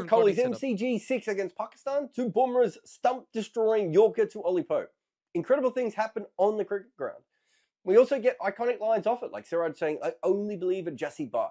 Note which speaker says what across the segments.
Speaker 1: Virat Kohli's MCG6 against Pakistan to Bumrah's stump-destroying Yorker to Ollie Pope. Incredible things happen on the cricket ground. We also get iconic lines off it, like Jarrod saying, "I only believe in Jesse Bye."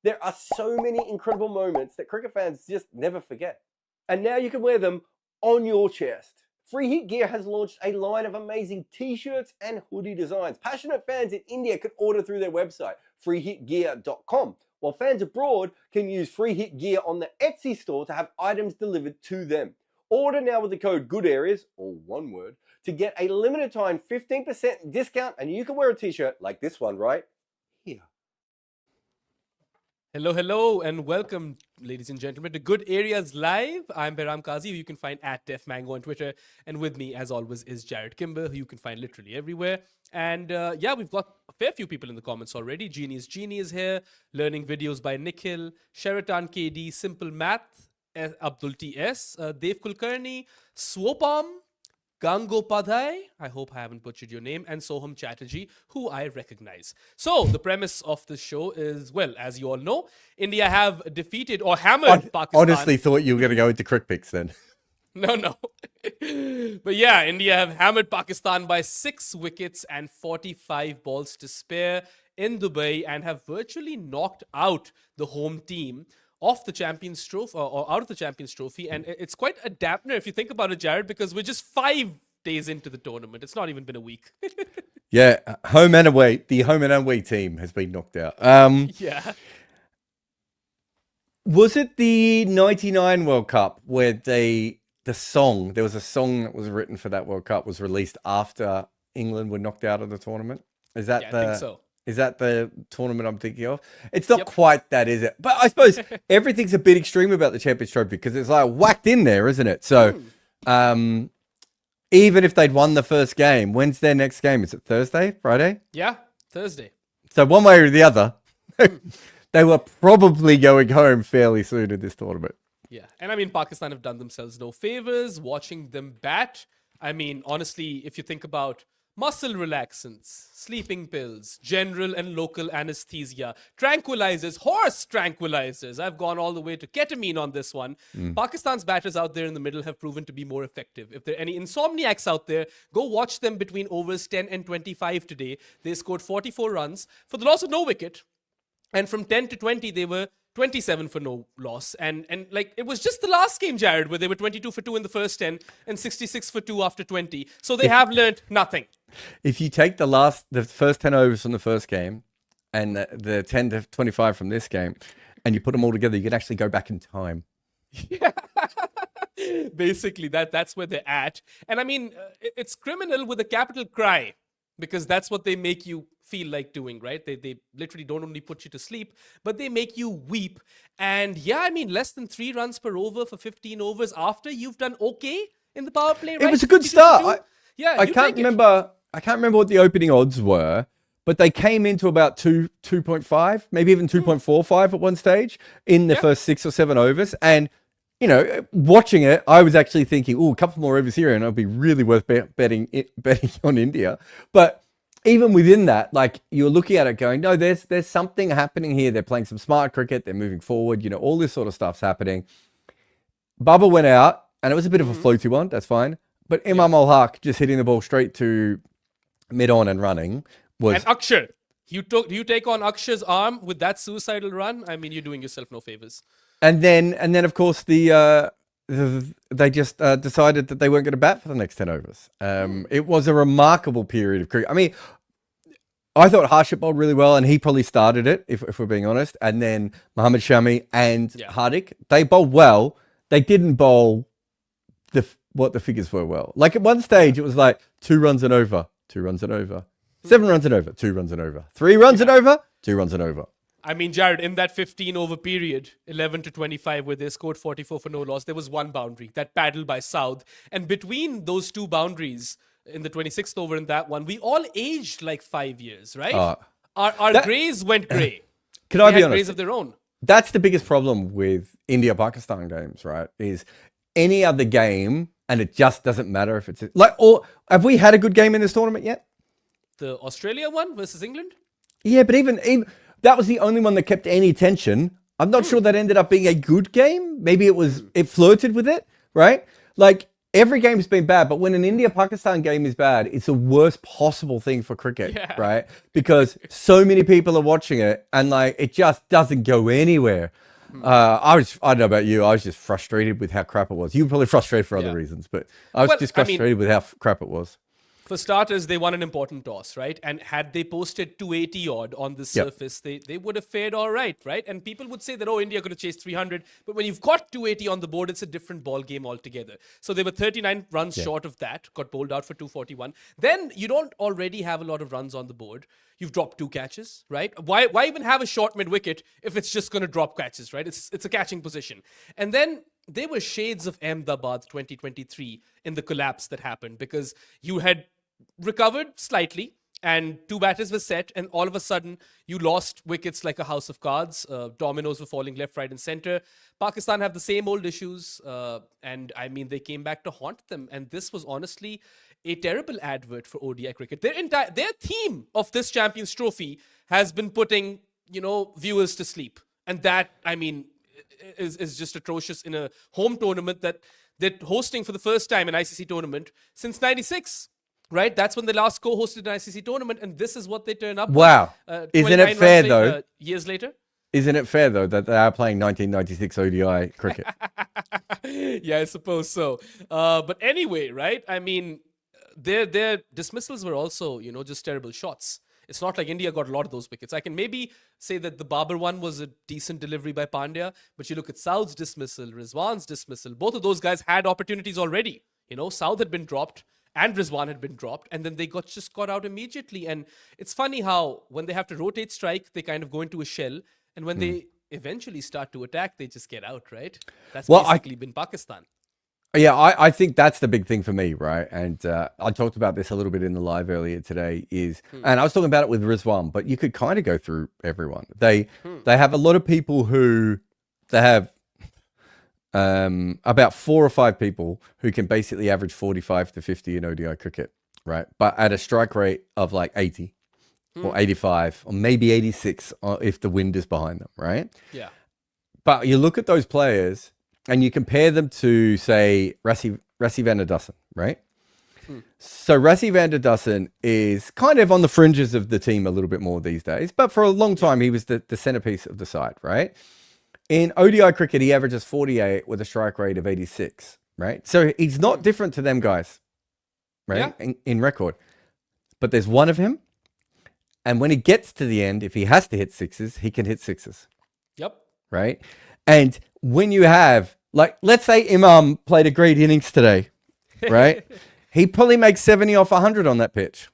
Speaker 1: There are so many incredible moments that cricket fans just never forget. And now you can wear them on your chest. Free Hit Gear has launched a line of amazing t-shirts and hoodie designs. Passionate fans in India can order through their website, freehitgear.com, while fans abroad can use Free Hit Gear on the Etsy store to have items delivered to them. Order now with the code GOODAREAS, all one word, to get a limited time 15% discount, and you can wear a t-shirt like this one right here.
Speaker 2: Hello, and welcome, ladies and gentlemen, to Good Areas Live. I'm Behram Qazi, who you can find at DefMango on Twitter. And with me, as always, is Jarrod Kimber, who you can find literally everywhere. And we've got a fair few people in the comments already. Genie is here, learning videos by Nikhil, Sheraton KD, Simple Math, Abdul TS, Dev Kulkarni, Swopam, Gango Padhai, I hope I haven't butchered your name, and Soham Chatterjee, who I recognize. So, the premise of this show is, well, as you all know, India have defeated or hammered Pakistan.
Speaker 3: Honestly thought you were going to go into crick picks then.
Speaker 2: No. But yeah, India have hammered Pakistan by 6 wickets and 45 balls to spare in Dubai and have virtually knocked out the home team off the Champions Trophy or out of the Champions Trophy. And it's quite a dampener if you think about it, Jarrod, because we're just 5 days into the tournament. It's not even been a week.
Speaker 3: Yeah, home and away. The home and away team has been knocked out.
Speaker 2: Yeah.
Speaker 3: Was it the 99 World Cup where there was a song that was written for that World Cup was released after England were knocked out of the tournament? I think so. Is that the tournament I'm thinking of? It's not quite that, is it? But I suppose everything's a bit extreme about the Champions Trophy because it's like whacked in there, isn't it? So even if they'd won the first game, when's their next game? Is it Thursday, Friday?
Speaker 2: Yeah, Thursday.
Speaker 3: So one way or the other, they were probably going home fairly soon in this tournament.
Speaker 2: Yeah, and I mean, Pakistan have done themselves no favors watching them bat. I mean, honestly, if you think about muscle relaxants, sleeping pills, general and local anesthesia, tranquilizers, horse tranquilizers. I've gone all the way to ketamine on this one. Pakistan's batters out there in the middle have proven to be more effective. If there are any insomniacs out there, go watch them between overs 10 and 25 today. They scored 44 runs for the loss of no wicket. And from 10 to 20, they were 27 for no loss. And like, it was just the last game, Jarrod, where they were 22 for 2 in the first 10 and 66 for 2 after 20. So they have learned nothing.
Speaker 3: If you take the first 10 overs from the first game and the 10 to 25 from this game, and you put them all together, you can actually go back in time.
Speaker 2: Yeah. Basically, that's where they're at. And I mean, it's criminal with a capital cry, because that's what they make you feel like doing, right? They literally don't only put you to sleep, but they make you weep. And yeah, I mean, less than 3 runs per over for 15 overs after you've done okay in the power play, right?
Speaker 3: It was a good start.
Speaker 2: I
Speaker 3: can't remember what the opening odds were, but they came into about 2.5, maybe even 2.45 at one stage in the first 6 or 7 overs. And, you know, watching it, I was actually thinking, oh, a couple more overs here and it'll be really worth betting on India. But even within that, like, you're looking at it going, no, there's something happening here. They're playing some smart cricket. They're moving forward. You know, all this sort of stuff's happening. Bubba went out and it was a bit of a floaty one. That's fine. But Imam ul Haq just hitting the ball straight to mid-on and running was... And
Speaker 2: Akshar, you take on Akshar's arm with that suicidal run? I mean, you're doing yourself no favors.
Speaker 3: And then of course, they just decided that they weren't going to bat for the next 10 overs. It was a remarkable period of cricket. I mean, I thought Harshit bowled really well, and he probably started it, if we're being honest. And then Mohammad Shami and Hardik, they bowled well. They didn't bowl what the figures were well. Like at one stage, it was like 2 runs and over, 2 runs and over, 7 runs and over, 2 runs and over, 3 runs and over, 2 runs and over.
Speaker 2: I mean, Jarrod, in that 15-over period, 11 to 25, where they scored 44 for no loss, there was one boundary, that paddle by South. And between those 2 boundaries, in the 26th over and that one, we all aged like 5 years, right? Our greys went grey.
Speaker 3: Can I be honest?
Speaker 2: Greys of their own.
Speaker 3: That's the biggest problem with India-Pakistan games, right? Is any other game, and it just doesn't matter if it's... like, or have we had a good game in this tournament yet?
Speaker 2: The Australia one versus England?
Speaker 3: Yeah, but even that was the only one that kept any tension I'm not sure that ended up being a good game. Maybe it flirted with it, right? Like every game's been bad, but when an India-Pakistan game is bad, it's the worst possible thing for cricket, right? Because so many people are watching it and like it just doesn't go anywhere. I don't know about you. I was just frustrated with how crap it was. You were probably frustrated for other reasons, but I was just frustrated with how crap it was.
Speaker 2: For starters, they won an important toss, right? And had they posted 280 odd on the surface, they would have fared all right? And people would say that, oh, India could have chased 300. But when you've got 280 on the board, it's a different ball game altogether. So they were 39 runs short of that, got bowled out for 241. Then you don't already have a lot of runs on the board. You've dropped 2 catches, right? Why even have a short mid-wicket if it's just going to drop catches, right? It's a catching position. And then there were shades of Ahmedabad 2023 in the collapse that happened because you had recovered slightly and 2 batters were set, and all of a sudden you lost wickets like a house of cards. Dominoes were falling left, right, and center. Pakistan have the same old issues, and I mean, they came back to haunt them. And this was honestly a terrible advert for ODI cricket. Their theme of this Champions Trophy has been putting, viewers to sleep, and that, I mean, is just atrocious in a home tournament that they're hosting for the first time, an ICC tournament since '96. Right, that's when they last co-hosted an ICC tournament, and this is what they turn up.
Speaker 3: Wow, isn't it fair though?
Speaker 2: Years later,
Speaker 3: isn't it fair though that they are playing 1996 ODI cricket?
Speaker 2: Yeah, I suppose so. But anyway, right? I mean, their dismissals were also, just terrible shots. It's not like India got a lot of those wickets. I can maybe say that the Babar one was a decent delivery by Pandya, but you look at Saud's dismissal, Rizwan's dismissal. Both of those guys had opportunities already. Saud had been dropped and Rizwan had been dropped, and then they just got out immediately. And it's funny how when they have to rotate strike, they kind of go into a shell, and when they eventually start to attack, they just get out, right? That's basically been Pakistan.
Speaker 3: Yeah, I think that's the big thing for me, right? And I talked about this a little bit in the live earlier today, and I was talking about it with Rizwan, but you could kind of go through everyone. They have a lot of people who they have about 4 or 5 people who can basically average 45 to 50 in ODI cricket, right? But at a strike rate of like 80 or 85 or maybe 86 if the wind is behind them, right?
Speaker 2: Yeah.
Speaker 3: But you look at those players and you compare them to, say, Rassie van der Dussen, right? So Rassie van der Dussen is kind of on the fringes of the team a little bit more these days, but for a long time he was the centerpiece of the side, right? In ODI cricket, he averages 48 with a strike rate of 86, right? So he's not different to them guys, right? Yeah. In record. But there's one of him. And when he gets to the end, if he has to hit sixes, he can hit sixes.
Speaker 2: Yep.
Speaker 3: Right? And when you have, like, let's say Imam played a great innings today, right? He probably makes 70 off 100 on that pitch.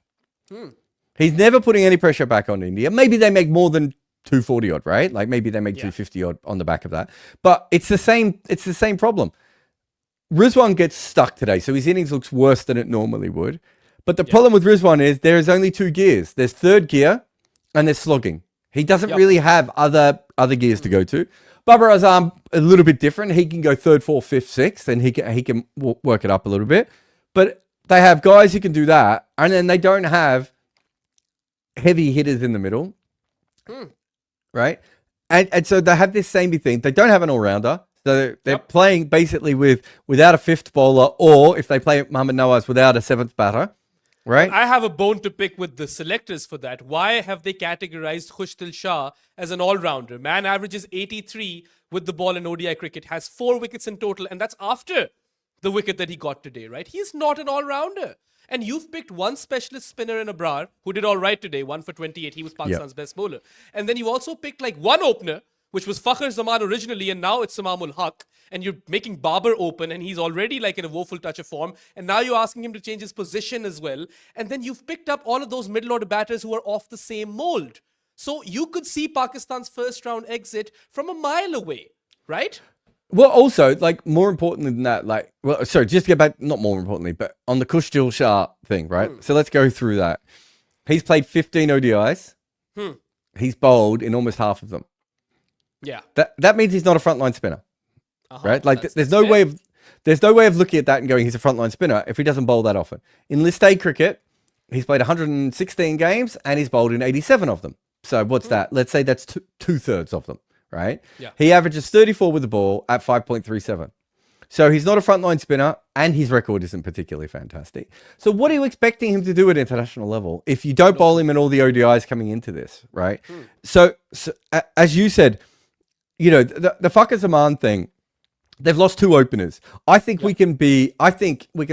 Speaker 3: He's never putting any pressure back on India. Maybe they make more than 240 odd, right? Like maybe they make 250 odd on the back of that. But it's the same problem. Rizwan gets stuck today, so his innings looks worse than it normally would. But the problem with Rizwan is there is only 2 gears. There's third gear and there's slogging. He doesn't really have other gears to go to. Babar Azam, a little bit different. He can go 3rd, 4th, 5th, 6th, and he can work it up a little bit. But they have guys who can do that, and then they don't have heavy hitters in the middle. Right? And so they have this samey thing. They don't have an all-rounder. So they're playing basically without a 5th bowler, or if they play Mohammad Nawaz, without a 7th batter. Right?
Speaker 2: I have a bone to pick with the selectors for that. Why have they categorized Khushdil Shah as an all-rounder? Man averages 83 with the ball in ODI cricket, has 4 wickets in total, and that's after the wicket that he got today, right? He's not an all-rounder. And you've picked one specialist spinner in Abrar who did all right today, 1 for 28. He was Pakistan's best bowler. And then you also picked like one opener, which was Fakhr Zaman originally, and now it's Samamul Haq. And you're making Babar open, and he's already like in a woeful touch of form. And now you're asking him to change his position as well. And then you've picked up all of those middle order batters who are off the same mold. So you could see Pakistan's first round exit from a mile away, right?
Speaker 3: Well, also, like, more important than that, like, well, sorry, just to get back, not more importantly, but on the Khushdil Shah thing, right? So let's go through that. He's played 15 ODIs. He's bowled in almost half of them.
Speaker 2: Yeah.
Speaker 3: That means he's not a frontline spinner, right? Like, there's no way of looking at that and going, he's a frontline spinner if he doesn't bowl that often. In List A cricket, he's played 116 games and he's bowled in 87 of them. So what's that? Let's say that's 2/3 of them, right?
Speaker 2: Yeah.
Speaker 3: He averages 34 with the ball at 5.37. So he's not a frontline spinner, and his record isn't particularly fantastic. So what are you expecting him to do at international level if you don't bowl him in all the ODIs coming into this, right? So as you said, you know, the Fakhar Zaman thing, they've lost 2 openers. I think we can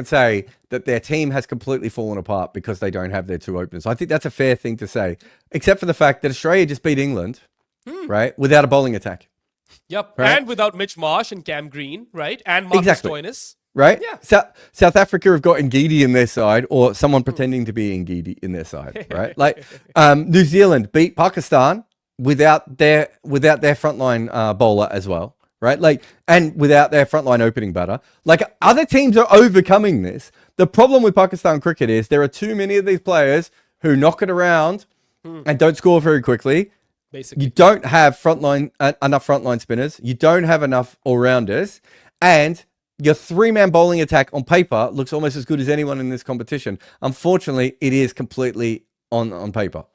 Speaker 3: say that their team has completely fallen apart because they don't have their 2 openers. I think that's a fair thing to say, except for the fact that Australia just beat England, right, without a bowling attack.
Speaker 2: Yep.
Speaker 3: Right?
Speaker 2: And without Mitch Marsh and Cam Green, right? And Marcus Stoinis.
Speaker 3: Right?
Speaker 2: Yeah.
Speaker 3: South Africa have got Ngidi in their side, or someone pretending to be Ngidi in their side, right? Like New Zealand beat Pakistan without their frontline bowler as well, right? Like, and without their frontline opening batter. Like, other teams are overcoming this. The problem with Pakistan cricket is there are too many of these players who knock it around and don't score very quickly.
Speaker 2: Basically.
Speaker 3: You don't have enough frontline spinners. You don't have enough all-rounders. And your 3-man bowling attack on paper looks almost as good as anyone in this competition. Unfortunately, it is completely on paper.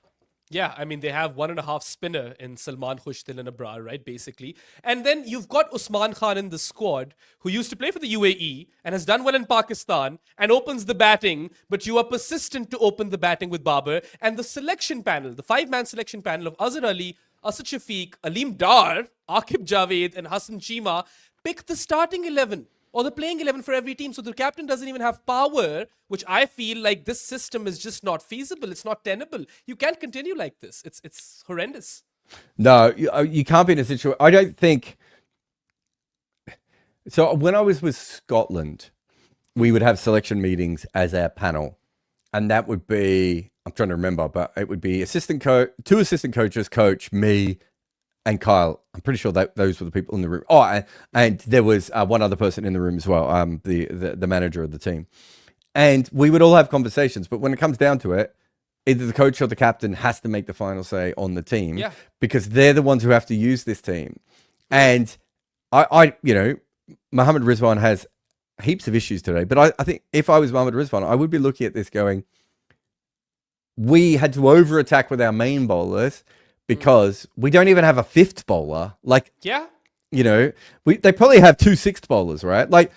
Speaker 2: Yeah, I mean, they have 1.5 spinner in Salman Khushtil and Abrar, right, basically. And then you've got Usman Khan in the squad, who used to play for the UAE and has done well in Pakistan and opens the batting, but you are persistent to open the batting with Babar. And the selection panel, the 5-man selection panel of Azhar Ali, Asad Shafiq, Aleem Dar, Aqib Javed, and Hassan Chima pick the starting 11. Or the playing 11 for every team. So the captain doesn't even have power, which I feel like this system is just not feasible. It's not tenable. You can't continue like this. It's horrendous.
Speaker 3: No, you can't be in a situation. I don't think. So when I was with Scotland, we would have selection meetings as our panel. And that would be, I'm trying to remember, but it would be 2 assistant coaches, coach, me, and Kyle. I'm pretty sure that those were the people in the room. Oh, and there was one other person in the room as well, the manager of the team. And we would all have conversations, but when it comes down to it, either the coach or the captain has to make the final say on the team, because they're the ones who have to use this team. And I you know, Mohammad Rizwan has heaps of issues today, but I think if I was Mohammad Rizwan, I would be looking at this going, we had to over-attack with our main bowlers, because we don't even have a 5th bowler. Like, you know, they probably have 2 6th bowlers, right? Like,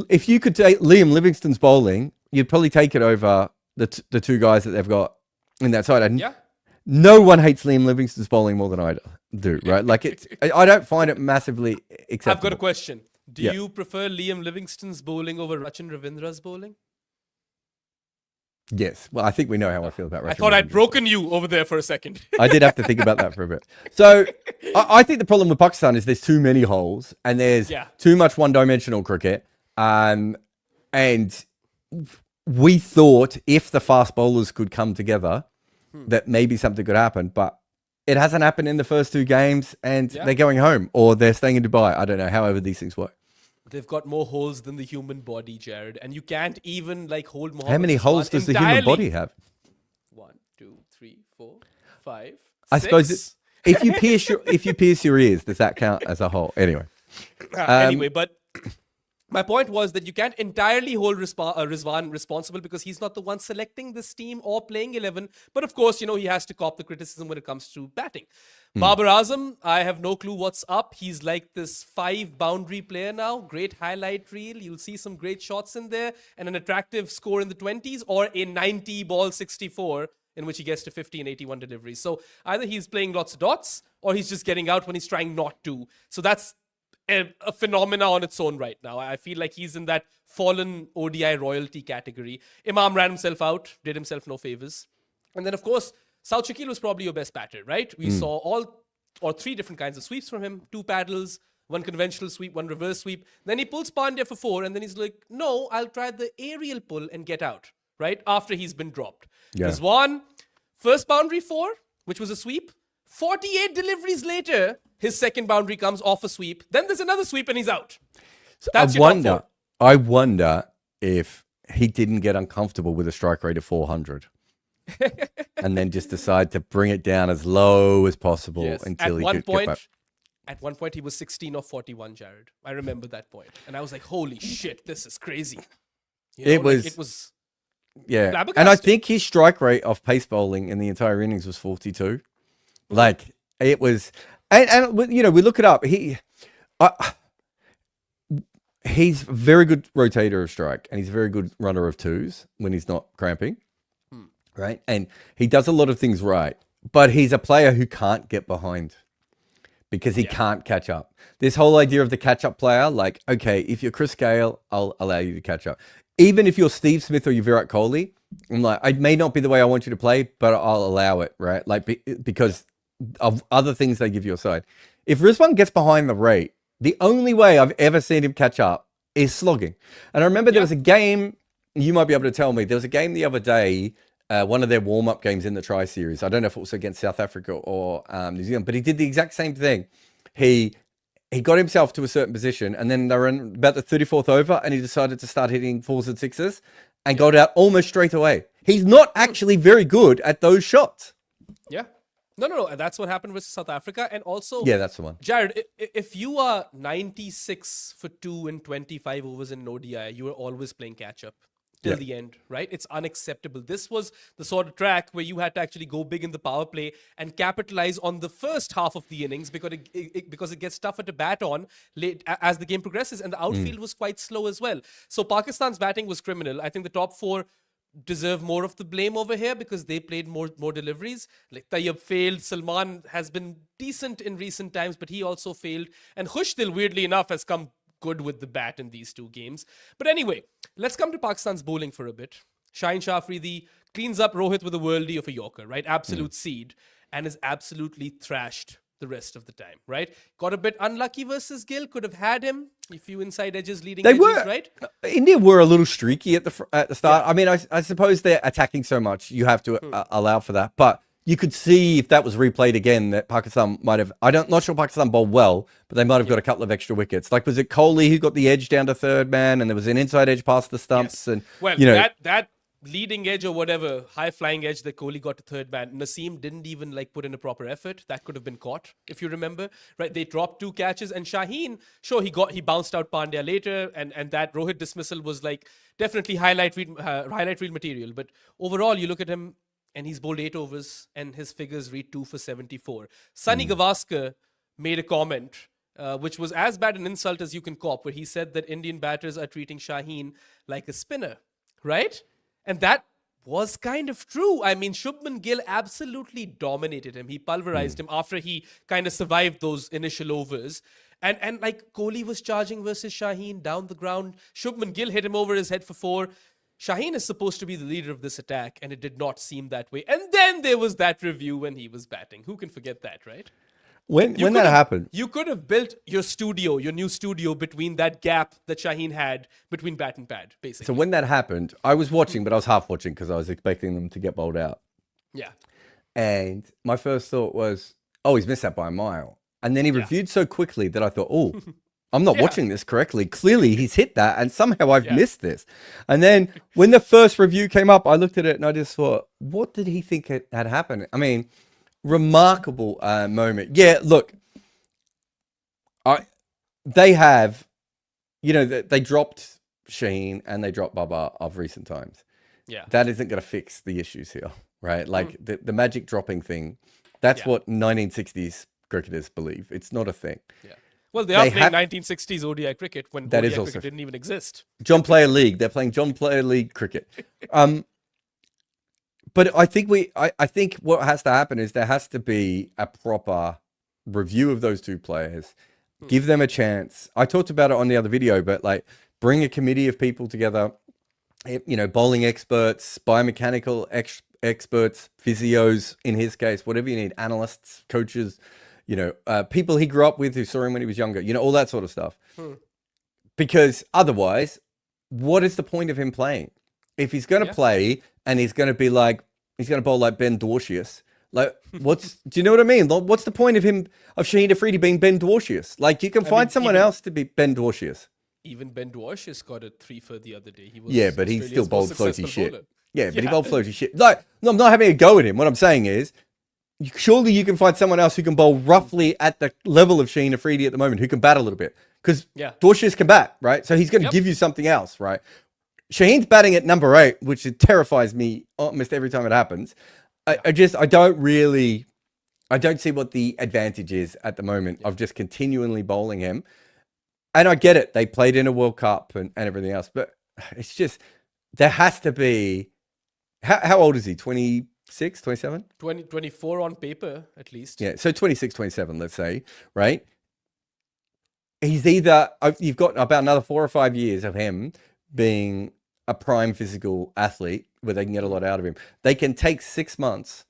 Speaker 3: if you could take Liam Livingstone's bowling, you'd probably take it over the 2 guys that they've got in that side. And no one hates Liam Livingstone's bowling more than I do, right? Like, I don't find it massively acceptable.
Speaker 2: I've got a question. Do you prefer Liam Livingstone's bowling over Rachin Ravindra's bowling?
Speaker 3: Yes. Well, I think we know how I feel about Russia.
Speaker 2: I thought I'd broken you over there for a second.
Speaker 3: I did have to think about that for a bit. So I think the problem with Pakistan is there's too many holes and there's too much one-dimensional cricket. And we thought if the fast bowlers could come together, that maybe something could happen. But it hasn't happened in the first 2 games, and they're going home or they're staying in Dubai. I don't know, however these things work.
Speaker 2: They've got more holes than the human body, Jarrod, and you can't even like hold Mohammed.
Speaker 3: How many holes does the human body have? 1,
Speaker 2: 2, 3, 4, 5, 6.
Speaker 3: I suppose if you pierce your ears, does that count as a hole? Anyway.
Speaker 2: Anyway, but my point was that you can't entirely hold Rizwan responsible because he's not the one selecting this team or playing 11. But of course, you know, he has to cop the criticism when it comes to batting. Babar Azam, I have no clue what's up. He's like this 5-boundary player now. Great highlight reel. You'll see some great shots in there and an attractive score in the 20s or a 90-ball 64 in which he gets to 50 and 81 deliveries. So either he's playing lots of dots or he's just getting out when he's trying not to. So that's a phenomena on its own right now. I feel like he's in that fallen ODI royalty category. Imam ran himself out, did himself no favors. And then, of course, South Shakil was probably your best batter, right? We saw 3 different kinds of sweeps from him. 2 paddles, 1 conventional sweep, 1 reverse sweep. Then he pulls Pandya for 4, and then he's like, no, I'll try the aerial pull and get out, right? After he's been dropped. Rizwan, first boundary 4, which was a sweep. 48 deliveries later, his second boundary comes off a sweep. Then there's another sweep and he's out.
Speaker 3: So I wonder if he didn't get uncomfortable with a strike rate of 400 and then just decide to bring it down as low as possible until he could get back.
Speaker 2: At one point, he was 16 or 41, Jarrod. I remember that point. And I was like, holy shit, this is crazy. You know, it was
Speaker 3: and I think his strike rate of pace bowling in the entire innings was 42. Like, it was, And you know, we look it up. He's a very good rotator of strike, and he's a very good runner of twos when he's not cramping, right? And he does a lot of things right, but he's a player who can't get behind because he can't catch up. This whole idea of the catch-up player, like, okay, if you're Chris Gale, I'll allow you to catch up. Even if you're Steve Smith or you're Virat Kohli, I'm like, it may not be the way I want you to play, but I'll allow it, right? Like, because of other things they give you a side. If Rizwan gets behind the rate, the only way I've ever seen him catch up is slogging. And I remember there was a game, you might be able to tell me, there was a game the other day, one of their warm-up games in the Tri-Series. I don't know if it was against South Africa or New Zealand, but he did the exact same thing. He got himself to a certain position, and then they were in about the 34th over, and he decided to start hitting fours and sixes and got out almost straight away. He's not actually very good at those shots.
Speaker 2: Yeah. No. That's what happened with South Africa. And also,
Speaker 3: yeah, that's the one.
Speaker 2: Jarrod, if you are 96 for 2 in 25 overs in an ODI, you are always playing catch up till the end, right? It's unacceptable. This was the sort of track where you had to actually go big in the power play and capitalize on the first half of the innings because it gets tougher to bat on late as the game progresses, and the outfield was quite slow as well. So Pakistan's batting was criminal. I think the top four deserve more of the blame over here because they played more deliveries. Like Tayyab failed, Salman has been decent in recent times, but he also failed, and Khushdil, weirdly enough, has come good with the bat in these two games. But anyway, let's come to Pakistan's bowling for a bit. Shaheen Shah Afridi cleans up Rohit with a worldie of a Yorker, right? Absolute seed, and is absolutely thrashed the rest of the time, right? Got a bit unlucky versus Gill. Could have had him. A few inside edges, leading edges, right?
Speaker 3: India were a little streaky at the start. Yeah. I mean, I suppose they're attacking so much, you have to allow for that. But you could see if that was replayed again that Pakistan might have. Not sure Pakistan bowled well, but they might have got a couple of extra wickets. Like, was it Kohli who got the edge down to third man, and there was an inside edge past the stumps, and
Speaker 2: well,
Speaker 3: you know
Speaker 2: that leading edge or whatever high flying edge that Kohli got to third man, Naseem didn't even like put in a proper effort. That could have been caught if you remember, right? They dropped 2 catches, and Shaheen, sure, he bounced out Pandya later, and that Rohit dismissal was like definitely highlight reel material. But overall, you look at him, and he's bowled 8 overs, and his figures read 2 for 74. Sunny Gavaskar made a comment, which was as bad an insult as you can cop, where he said that Indian batters are treating Shaheen like a spinner, right? And that was kind of true. I mean, Shubman Gill absolutely dominated him. He pulverized him after he kind of survived those initial overs. And like Kohli was charging versus Shaheen down the ground. Shubman Gill hit him over his head for 4. Shaheen is supposed to be the leader of this attack, and it did not seem that way. And then there was that review when he was batting. Who can forget that, right?
Speaker 3: When that happened,
Speaker 2: you could have built your new studio between that gap that Shaheen had between bat and pad, basically.
Speaker 3: So when that happened, I was watching, but I was half watching because I was expecting them to get bowled out.
Speaker 2: Yeah.
Speaker 3: And my first thought was, oh, he's missed that by a mile. And then he reviewed so quickly that I thought, oh, I'm not watching this correctly. Clearly, he's hit that, and somehow I've missed this. And then when the first review came up, I looked at it and I just thought, what did he think had happened? I mean, remarkable moment. Yeah, look, they have, you know, they dropped Shaheen and they dropped Baba of recent times.
Speaker 2: Yeah,
Speaker 3: that isn't going to fix the issues here, right? Like the magic dropping thing. That's what 1960s cricketers believe. It's not a thing. Yeah.
Speaker 2: Well, they are playing 1960s ODI cricket when ODI cricket didn't even exist.
Speaker 3: John Player League. They're playing John Player League cricket. But I think I think what has to happen is there has to be a proper review of those two players. Give them a chance. I talked about it on the other video, but like bring a committee of people together, you know, bowling experts, biomechanical experts, physios in his case, whatever you need, analysts, coaches, you know, people he grew up with who saw him when he was younger, you know, all that sort of stuff. Because otherwise, what is the point of him playing? If he's going to play and he's going to be like, he's going to bowl like Ben Dwarshuis, like do you know what I mean? What's the point of Shaheen Afridi being Ben Dwarshuis? Like you can find someone else to be Ben Dwarshuis.
Speaker 2: Even Ben Dwarshuis got a 3 for the other day. He was
Speaker 3: but he still bowled floaty shit.
Speaker 2: Bowler.
Speaker 3: Yeah, but he bowled floaty shit. Like, no, I'm not having a go at him. What I'm saying is, surely you can find someone else who can bowl roughly at the level of Shaheen Afridi at the moment, who can bat a little bit. Because Dwarshuis can bat, right? So he's going to give you something else, right? Shaheen's batting at number 8, which terrifies me almost every time it happens. I don't really I don't see what the advantage is at the moment of just continually bowling him. And I get it. They played in a World Cup and everything else, but it's just, there has to be, how old is he? 26, 27?
Speaker 2: 24 on paper, at least.
Speaker 3: Yeah. So 26, 27, let's say, right? He's either, you've got about another 4 or 5 years of him being a prime physical athlete where they can get a lot out of him. They can take 6 months,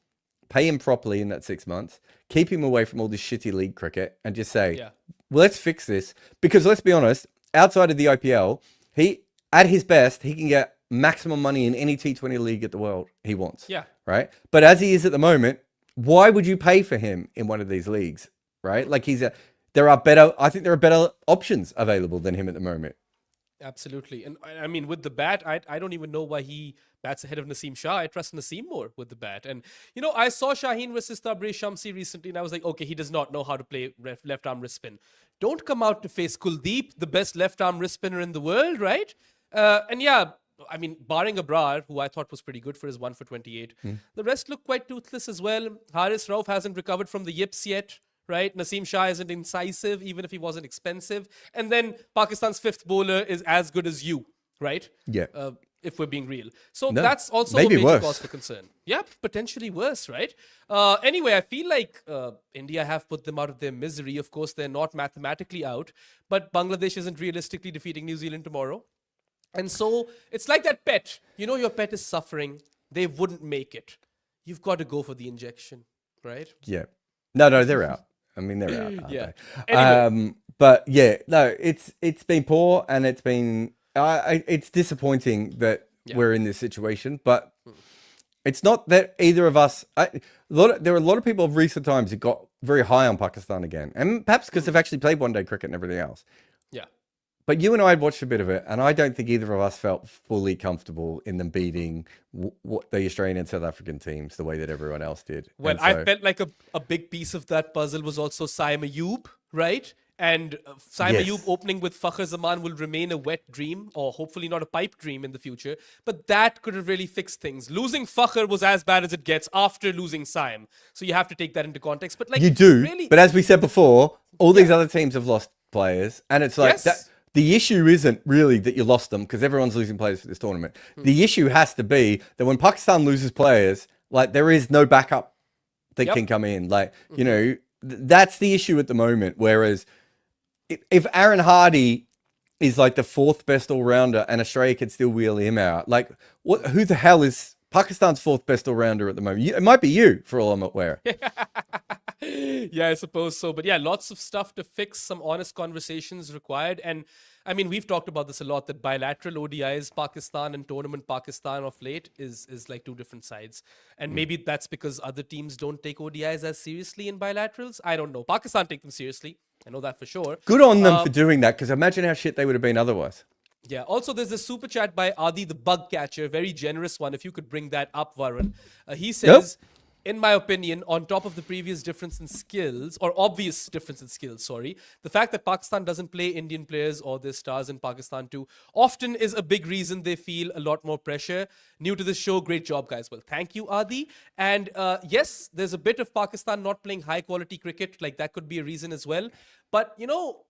Speaker 3: pay him properly in that 6 months, keep him away from all this shitty league cricket and just say, well, let's fix this. Because let's be honest, outside of the IPL, he, at his best, he can get maximum money in any T20 league at the world he wants.
Speaker 2: Yeah.
Speaker 3: Right? But as he is at the moment, why would you pay for him in one of these leagues? Right? Like I think there are better options available than him at the moment.
Speaker 2: Absolutely. And I mean, with the bat, I don't even know why he bats ahead of Naseem Shah. I trust Naseem more with the bat. And, I saw Shaheen versus Tabriz Shamsi recently, and I was like, okay, he does not know how to play left-arm wrist spin. Don't come out to face Kuldeep, the best left-arm wrist spinner in the world, right? And yeah, I mean, barring Abrar, who I thought was pretty good for his 1 for 28, the rest look quite toothless as well. Haris Rauf hasn't recovered from the yips yet. Right? Naseem Shah isn't incisive, even if he wasn't expensive. And then Pakistan's fifth bowler is as good as you, right?
Speaker 3: Yeah.
Speaker 2: If we're being real. So that's also a
Speaker 3: maybe
Speaker 2: major
Speaker 3: worse.
Speaker 2: cause for concern. Yeah, potentially worse, right? Anyway, I feel like India have put them out of their misery. Of course, they're not mathematically out, but Bangladesh isn't realistically defeating New Zealand tomorrow. And so it's like that pet. Your pet is suffering. They wouldn't make it. You've got to go for the injection, right?
Speaker 3: Yeah. No, they're out. I mean, they're out. Aren't
Speaker 2: Yeah.
Speaker 3: they?
Speaker 2: Anyway.
Speaker 3: But yeah, no, it's been poor and it's been it's disappointing that we're in this situation. But it's not that either of us. There are a lot of people of recent times who got very high on Pakistan again, and perhaps because they've actually played one-day cricket and everything else.
Speaker 2: Yeah.
Speaker 3: But you and I had watched a bit of it, and I don't think either of us felt fully comfortable in them beating the Australian and South African teams the way that everyone else did.
Speaker 2: Well, I felt like a big piece of that puzzle was also Saim Ayub, right? And Saim Ayub opening with Fakhar Zaman will remain a wet dream, or hopefully not a pipe dream in the future. But that could have really fixed things. Losing Fakhar was as bad as it gets after losing Saim. So you have to take that into context. But
Speaker 3: you do.
Speaker 2: Really,
Speaker 3: but as we said before, all these other teams have lost players, and it's like that. The issue isn't really that you lost them because everyone's losing players for this tournament. The issue has to be that when Pakistan loses players, like there is no backup that can come in. Like, that's the issue at the moment. Whereas if Aaron Hardy is like the 4th best all-rounder and Australia can still wheel him out, like who the hell is Pakistan's 4th best all-rounder at the moment? It might be you, for all I'm aware.
Speaker 2: Yeah, I suppose so. But yeah, lots of stuff to fix, some honest conversations required. And I mean, we've talked about this a lot, that bilateral ODIs, Pakistan and tournament Pakistan of late is like two different sides. And maybe that's because other teams don't take ODIs as seriously in bilaterals. I don't know. Pakistan take them seriously. I know that for sure.
Speaker 3: Good on them for doing that, because imagine how shit they would have been otherwise.
Speaker 2: Yeah. Also, there's a super chat by Adi, the bug catcher, very generous one. If you could bring that up, Varun. He says, in my opinion, on top of the previous difference in skills, or obvious difference in skills, sorry, the fact that Pakistan doesn't play Indian players or their stars in Pakistan too often is a big reason they feel a lot more pressure. New to this show, great job, guys. Well, thank you, Adi. And yes, there's a bit of Pakistan not playing high quality cricket. Like that could be a reason as well. But,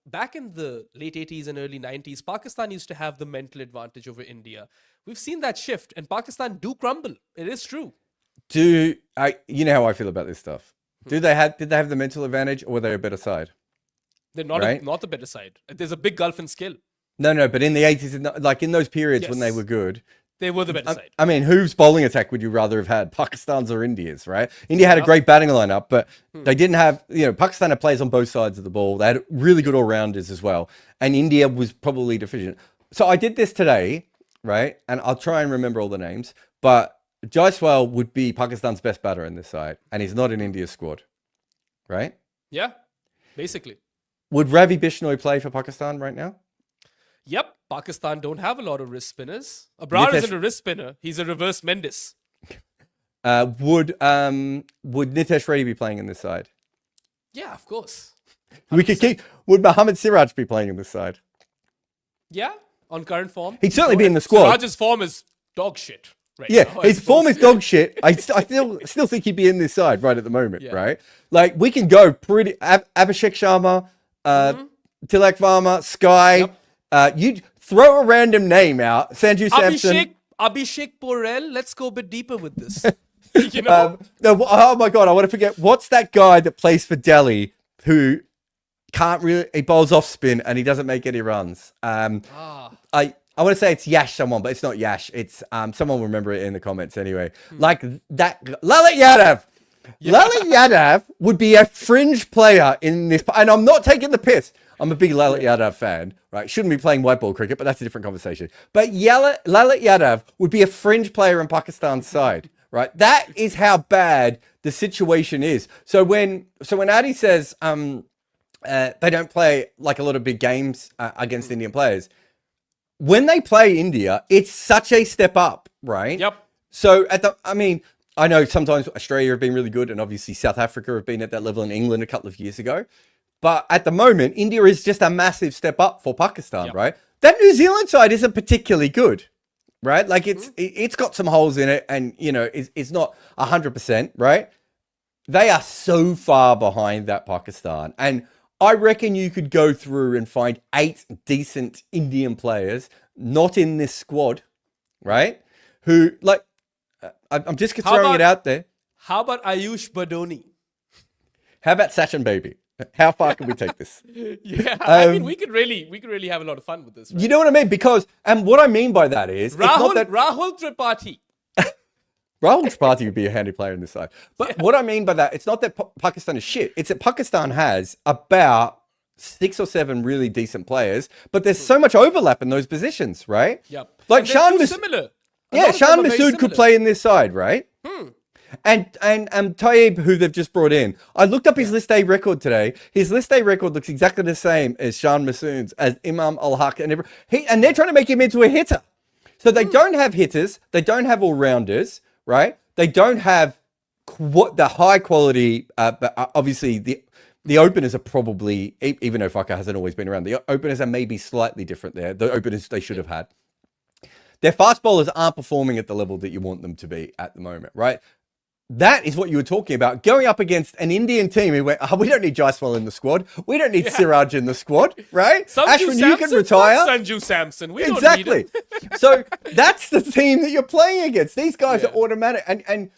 Speaker 2: back in the late 80s and early 90s, Pakistan used to have the mental advantage over India. We've seen that shift, and Pakistan do crumble. It is true.
Speaker 3: You know how I feel about this stuff. Did they have the mental advantage, or were they a better side?
Speaker 2: They're not the better side. There's a big gulf in skill.
Speaker 3: No, but in the 80s, like in those periods when they were good,
Speaker 2: they were the better side.
Speaker 3: I mean, whose bowling attack would you rather have had, Pakistan's or India's, right? India had a great batting lineup, but they didn't have, Pakistan had players on both sides of the ball. They had really good all-rounders as well. And India was probably deficient. So I did this today, right? And I'll try and remember all the names, but Jaiswal would be Pakistan's best batter in this side, and he's not in India's squad, right?
Speaker 2: Yeah, basically.
Speaker 3: Would Ravi Bishnoi play for Pakistan right now?
Speaker 2: Yep, Pakistan don't have a lot of wrist spinners. Abrar isn't a wrist spinner. He's a reverse Mendes.
Speaker 3: Would Nitesh Reddy be playing in this side?
Speaker 2: Yeah, of course. 100%.
Speaker 3: We could keep. Would Mohammad Siraj be playing in this side?
Speaker 2: Yeah, on current form.
Speaker 3: He'd certainly be in the squad.
Speaker 2: Siraj's form is dog shit. right
Speaker 3: Yeah,
Speaker 2: now, I
Speaker 3: his form
Speaker 2: suppose.
Speaker 3: is dog shit. I still think he'd be in this side right at the moment,
Speaker 2: Yeah.
Speaker 3: right? Like we can go pretty Abhishek Sharma, Tilak Varma, Sky.
Speaker 2: Yep.
Speaker 3: You throw a random name out, Sanju Samson.
Speaker 2: Abhishek Porel. Let's go a bit deeper with this. You know,
Speaker 3: No, oh my god, I want to forget. What's that guy that plays for Delhi who can't really? He bowls off spin and he doesn't make any runs. I want to say it's Yash someone, but it's not Yash. It's someone will remember it in the comments anyway. Like that Lalit Yadav. Lalit Yadav would be a fringe player in this, and I'm not taking the piss. I'm a big Lalit Yadav fan, right? Shouldn't be playing white ball cricket, but that's a different conversation. But Lalit Yadav would be a fringe player in Pakistan's side, right? That is how bad the situation is. So when Adi says they don't play like a lot of big games against Indian players, when they play India, it's such a step up, right?
Speaker 2: Yep.
Speaker 3: So I know sometimes Australia have been really good, and obviously South Africa have been at that level in England a couple of years ago. But at the moment, India is just a massive step up for Pakistan, right? That New Zealand side isn't particularly good, right? Like it's got some holes in it, and it's not 100%, right? They are so far behind that Pakistan, and I reckon you could go through and find 8 decent Indian players not in this squad, right? Who I'm just throwing it out there.
Speaker 2: How about Ayush Badoni?
Speaker 3: How about Sachin Baby? How far can we take this?
Speaker 2: Yeah, I mean, we could really have a lot of fun with this. Right?
Speaker 3: You know what I mean? Because, and what I mean by that is,
Speaker 2: Rahul
Speaker 3: Rahul
Speaker 2: Tripathi.
Speaker 3: Tripathi would be a handy player in this side. But what I mean by that, it's not that Pakistan is shit. It's that Pakistan has about 6 or 7 really decent players, but there's so much overlap in those positions, right?
Speaker 2: Yep.
Speaker 3: Like
Speaker 2: Shan similar.
Speaker 3: Yeah, Shan Masood could play in this side, right? And Taib, who they've just brought in, I looked up his List A record today. His List A record looks exactly the same as Shan Masood's, as Imam Al-Haq, and they're trying to make him into a hitter. So they don't have hitters, they don't have all-rounders, right? They don't have the high quality, but obviously the openers are probably, even though Faka hasn't always been around, the openers are maybe slightly different there. The openers they should have had. Their fast bowlers aren't performing at the level that you want them to be at the moment, right? That is what you were talking about. Going up against an Indian team who went, we don't need Jaiswal in the squad. We don't need Siraj in the squad, right? Ashwin, you can retire.
Speaker 2: Sanju Samson. We
Speaker 3: exactly.
Speaker 2: don't need him.
Speaker 3: So that's the team that you're playing against. These guys are automatic. And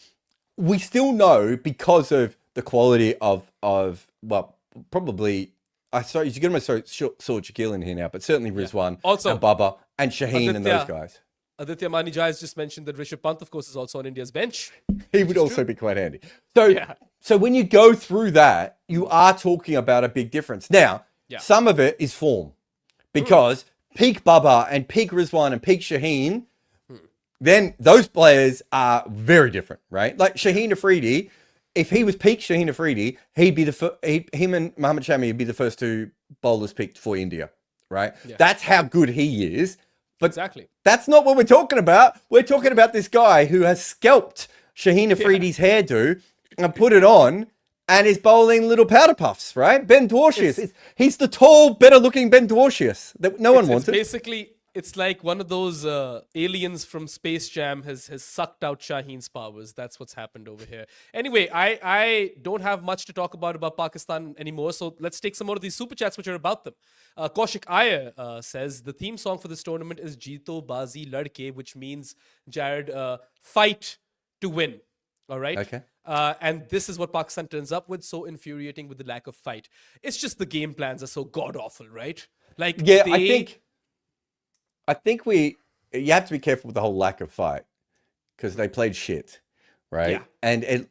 Speaker 3: we still know because of the quality of well, probably, you're going to saw Shakil in here now, but certainly Rizwan
Speaker 2: Also,
Speaker 3: and Baba and Shaheen and those guys.
Speaker 2: Aditya Manijai has just mentioned that Rishabh Pant, of course, is also on India's bench.
Speaker 3: He would also be quite handy. So when you go through that, you are talking about a big difference. Now, some of it is form. Because peak Baba and peak Rizwan and peak Shaheen, then those players are very different, right? Like Shaheen Afridi, if he was peak Shaheen Afridi, he'd be him and Mohammad Shami would be the first 2 bowlers picked for India, right? Yeah. That's how good he is. But
Speaker 2: exactly.
Speaker 3: That's not what we're talking about. We're talking about this guy who has scalped Shaheen Afridi's hairdo and put it on and is bowling little powder puffs, right? Ben Dwarshius. He's the tall, better-looking Ben Dwarshius that no one wanted.
Speaker 2: Basically, it's like one of those aliens from Space Jam has sucked out Shaheen's powers. That's what's happened over here. Anyway, I don't have much to talk about Pakistan anymore, so let's take some more of these super chats which are about them. Kaushik Iyer says, the theme song for this tournament is Jeeto Bazi Ladke, which means, Jarrod, fight to win. All right?
Speaker 3: Okay.
Speaker 2: And this is what Pakistan turns up with, so infuriating with the lack of fight. It's just the game plans are so god-awful, right? Like,
Speaker 3: yeah, I think you have to be careful with the whole lack of fight because they played shit, right? Yeah. And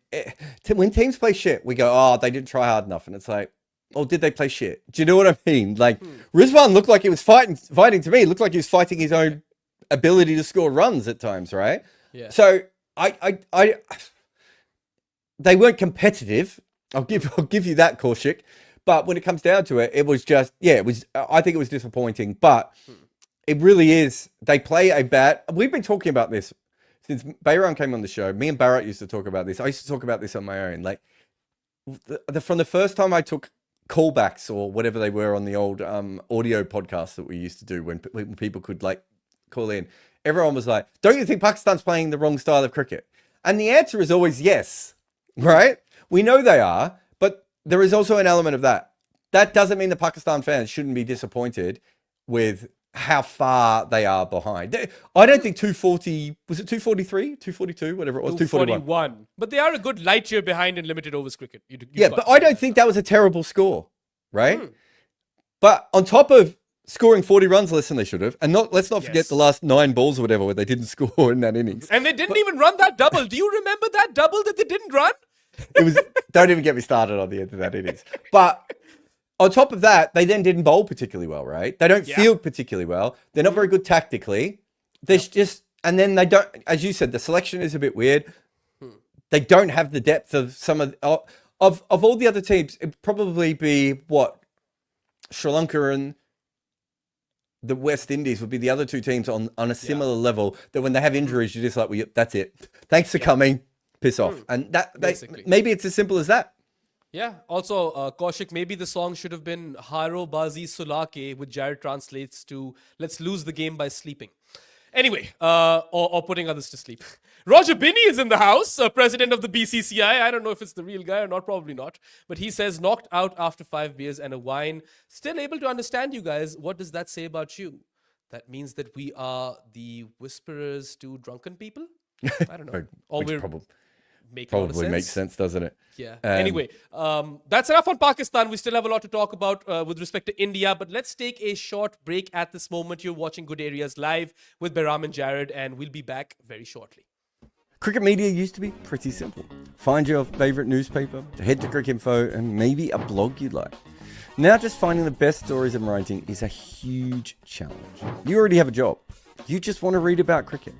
Speaker 3: when teams play shit, we go, they didn't try hard enough. And it's like, did they play shit? Do you know what I mean? Like, Rizwan looked like he was fighting to me. It looked like he was fighting his own ability to score runs at times, right?
Speaker 2: Yeah.
Speaker 3: So they weren't competitive. I'll give you that, Kaushik. But when it comes down to it, it was just, I think it was disappointing. But it really is. They play a bad. We've been talking about this since Behram came on the show. Me and Bharat used to talk about this. I used to talk about this on my own. Like from the first time I took callbacks or whatever they were on the old audio podcasts that we used to do when people could like call in, everyone was like, don't you think Pakistan's playing the wrong style of cricket? And the answer is always yes, right? We know they are, but there is also an element of that. That doesn't mean the Pakistan fans shouldn't be disappointed with how far they are behind. I don't think 240, was it 243, 242, whatever it was, 241.
Speaker 2: But they are a good light year behind in limited overs cricket.
Speaker 3: But I don't think that was a terrible score, right? But on top of scoring 40 runs less than they should have, and let's not forget the last 9 balls or whatever where they didn't score in that innings.
Speaker 2: And they didn't even run that double. Do you remember that double that they didn't run?
Speaker 3: It was, don't even get me started on the end of that innings. But on top of that, they then didn't bowl particularly well, right? They don't field particularly well. They're not very good tactically. There's just, and then they don't, as you said, the selection is a bit weird. They don't have the depth of some of all the other teams. It'd probably be Sri Lanka and the West Indies would be the other two teams on a similar level that when they have injuries, you're just like, well, that's it. Thanks for coming. Piss off. And maybe it's as simple as that.
Speaker 2: Yeah. Also, Kaushik, maybe the song should have been Haro Bazi Sulake, which Jarrod translates to let's lose the game by sleeping. Anyway, or putting others to sleep. Roger Binney is in the house, president of the BCCI. I don't know if it's the real guy or not, probably not. But he says, knocked out after 5 beers and a wine. Still able to understand you guys. What does that say about you? That means that we are the whisperers to drunken people? I don't know. Or we're
Speaker 3: probably makes sense, doesn't it?
Speaker 2: Yeah. Anyway, that's enough on Pakistan. We still have a lot to talk about with respect to India, but let's take a short break at this moment. You're watching Good Areas live with Behram and Jarrod, and we'll be back very shortly.
Speaker 3: Cricket media used to be pretty simple. Find your favourite newspaper, head to Cricinfo, and maybe a blog you like. Now just finding the best stories and writing is a huge challenge. You already have a job. You just want to read about cricket.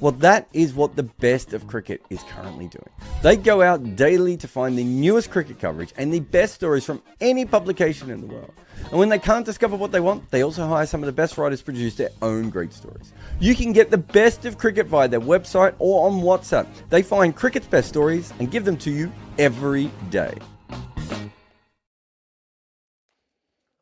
Speaker 3: Well, that is what the best of cricket is currently doing. They go out daily to find the newest cricket coverage and the best stories from any publication in the world. And when they can't discover what they want, they also hire some of the best writers to produce their own great stories. You can get the best of cricket via their website or on WhatsApp. They find cricket's best stories and give them to you every day.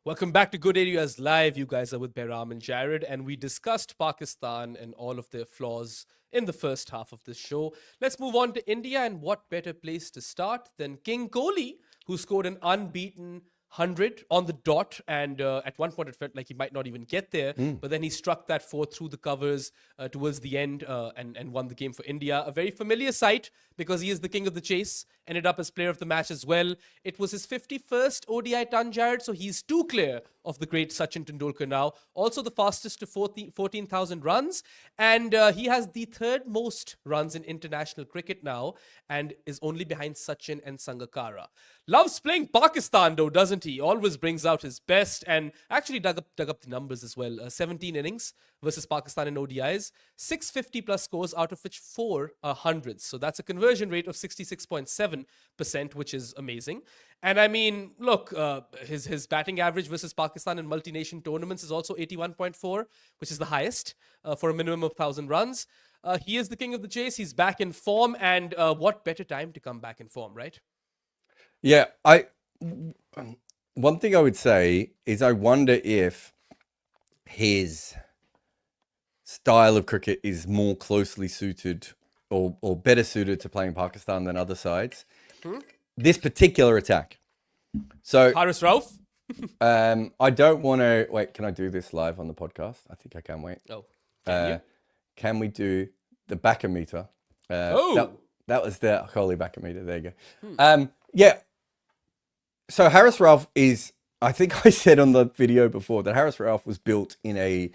Speaker 2: Welcome back to Good Areas Live. You guys are with Behram and Jarrod, and we discussed Pakistan and all of their flaws in the first half of this show. Let's move on to India, and what better place to start than King Kohli, who scored an unbeaten 100 on the dot, and at one point it felt like he might not even get there, but then he struck that 4 through the covers towards the end and won the game for India. A very familiar sight because he is the king of the chase, ended up as player of the match as well. It was his 51st ODI ton, Jarrod, so he's 2 clear of the great Sachin Tendulkar now. Also the fastest to 14,000 runs, and he has the 3rd most runs in international cricket now, and is only behind Sachin and Sangakkara. Loves playing Pakistan though, doesn't he? Always brings out his best, and actually dug up the numbers as well. 17 innings versus Pakistan in ODIs, 650 plus scores, out of which 4 are hundreds. So that's a conversion rate of 66.7%, which is amazing. And I mean, look, his batting average versus Pakistan in multi-nation tournaments is also 81.4, which is the highest for a minimum of 1,000 runs. He is the king of the chase. He's back in form, and what better time to come back in form, right?
Speaker 3: Yeah, one thing I would say is I wonder if his style of cricket is more closely suited or better suited to playing Pakistan than other sides. This particular attack. So
Speaker 2: Haris Rauf?
Speaker 3: I don't want to wait. Can I do this live on the podcast? I think I can wait.
Speaker 2: Oh,
Speaker 3: can we do the backer meter? That was the Kohli backer meter. There you go. Yeah. So Haris Rauf is, I think I said on the video before that Haris Rauf was built in a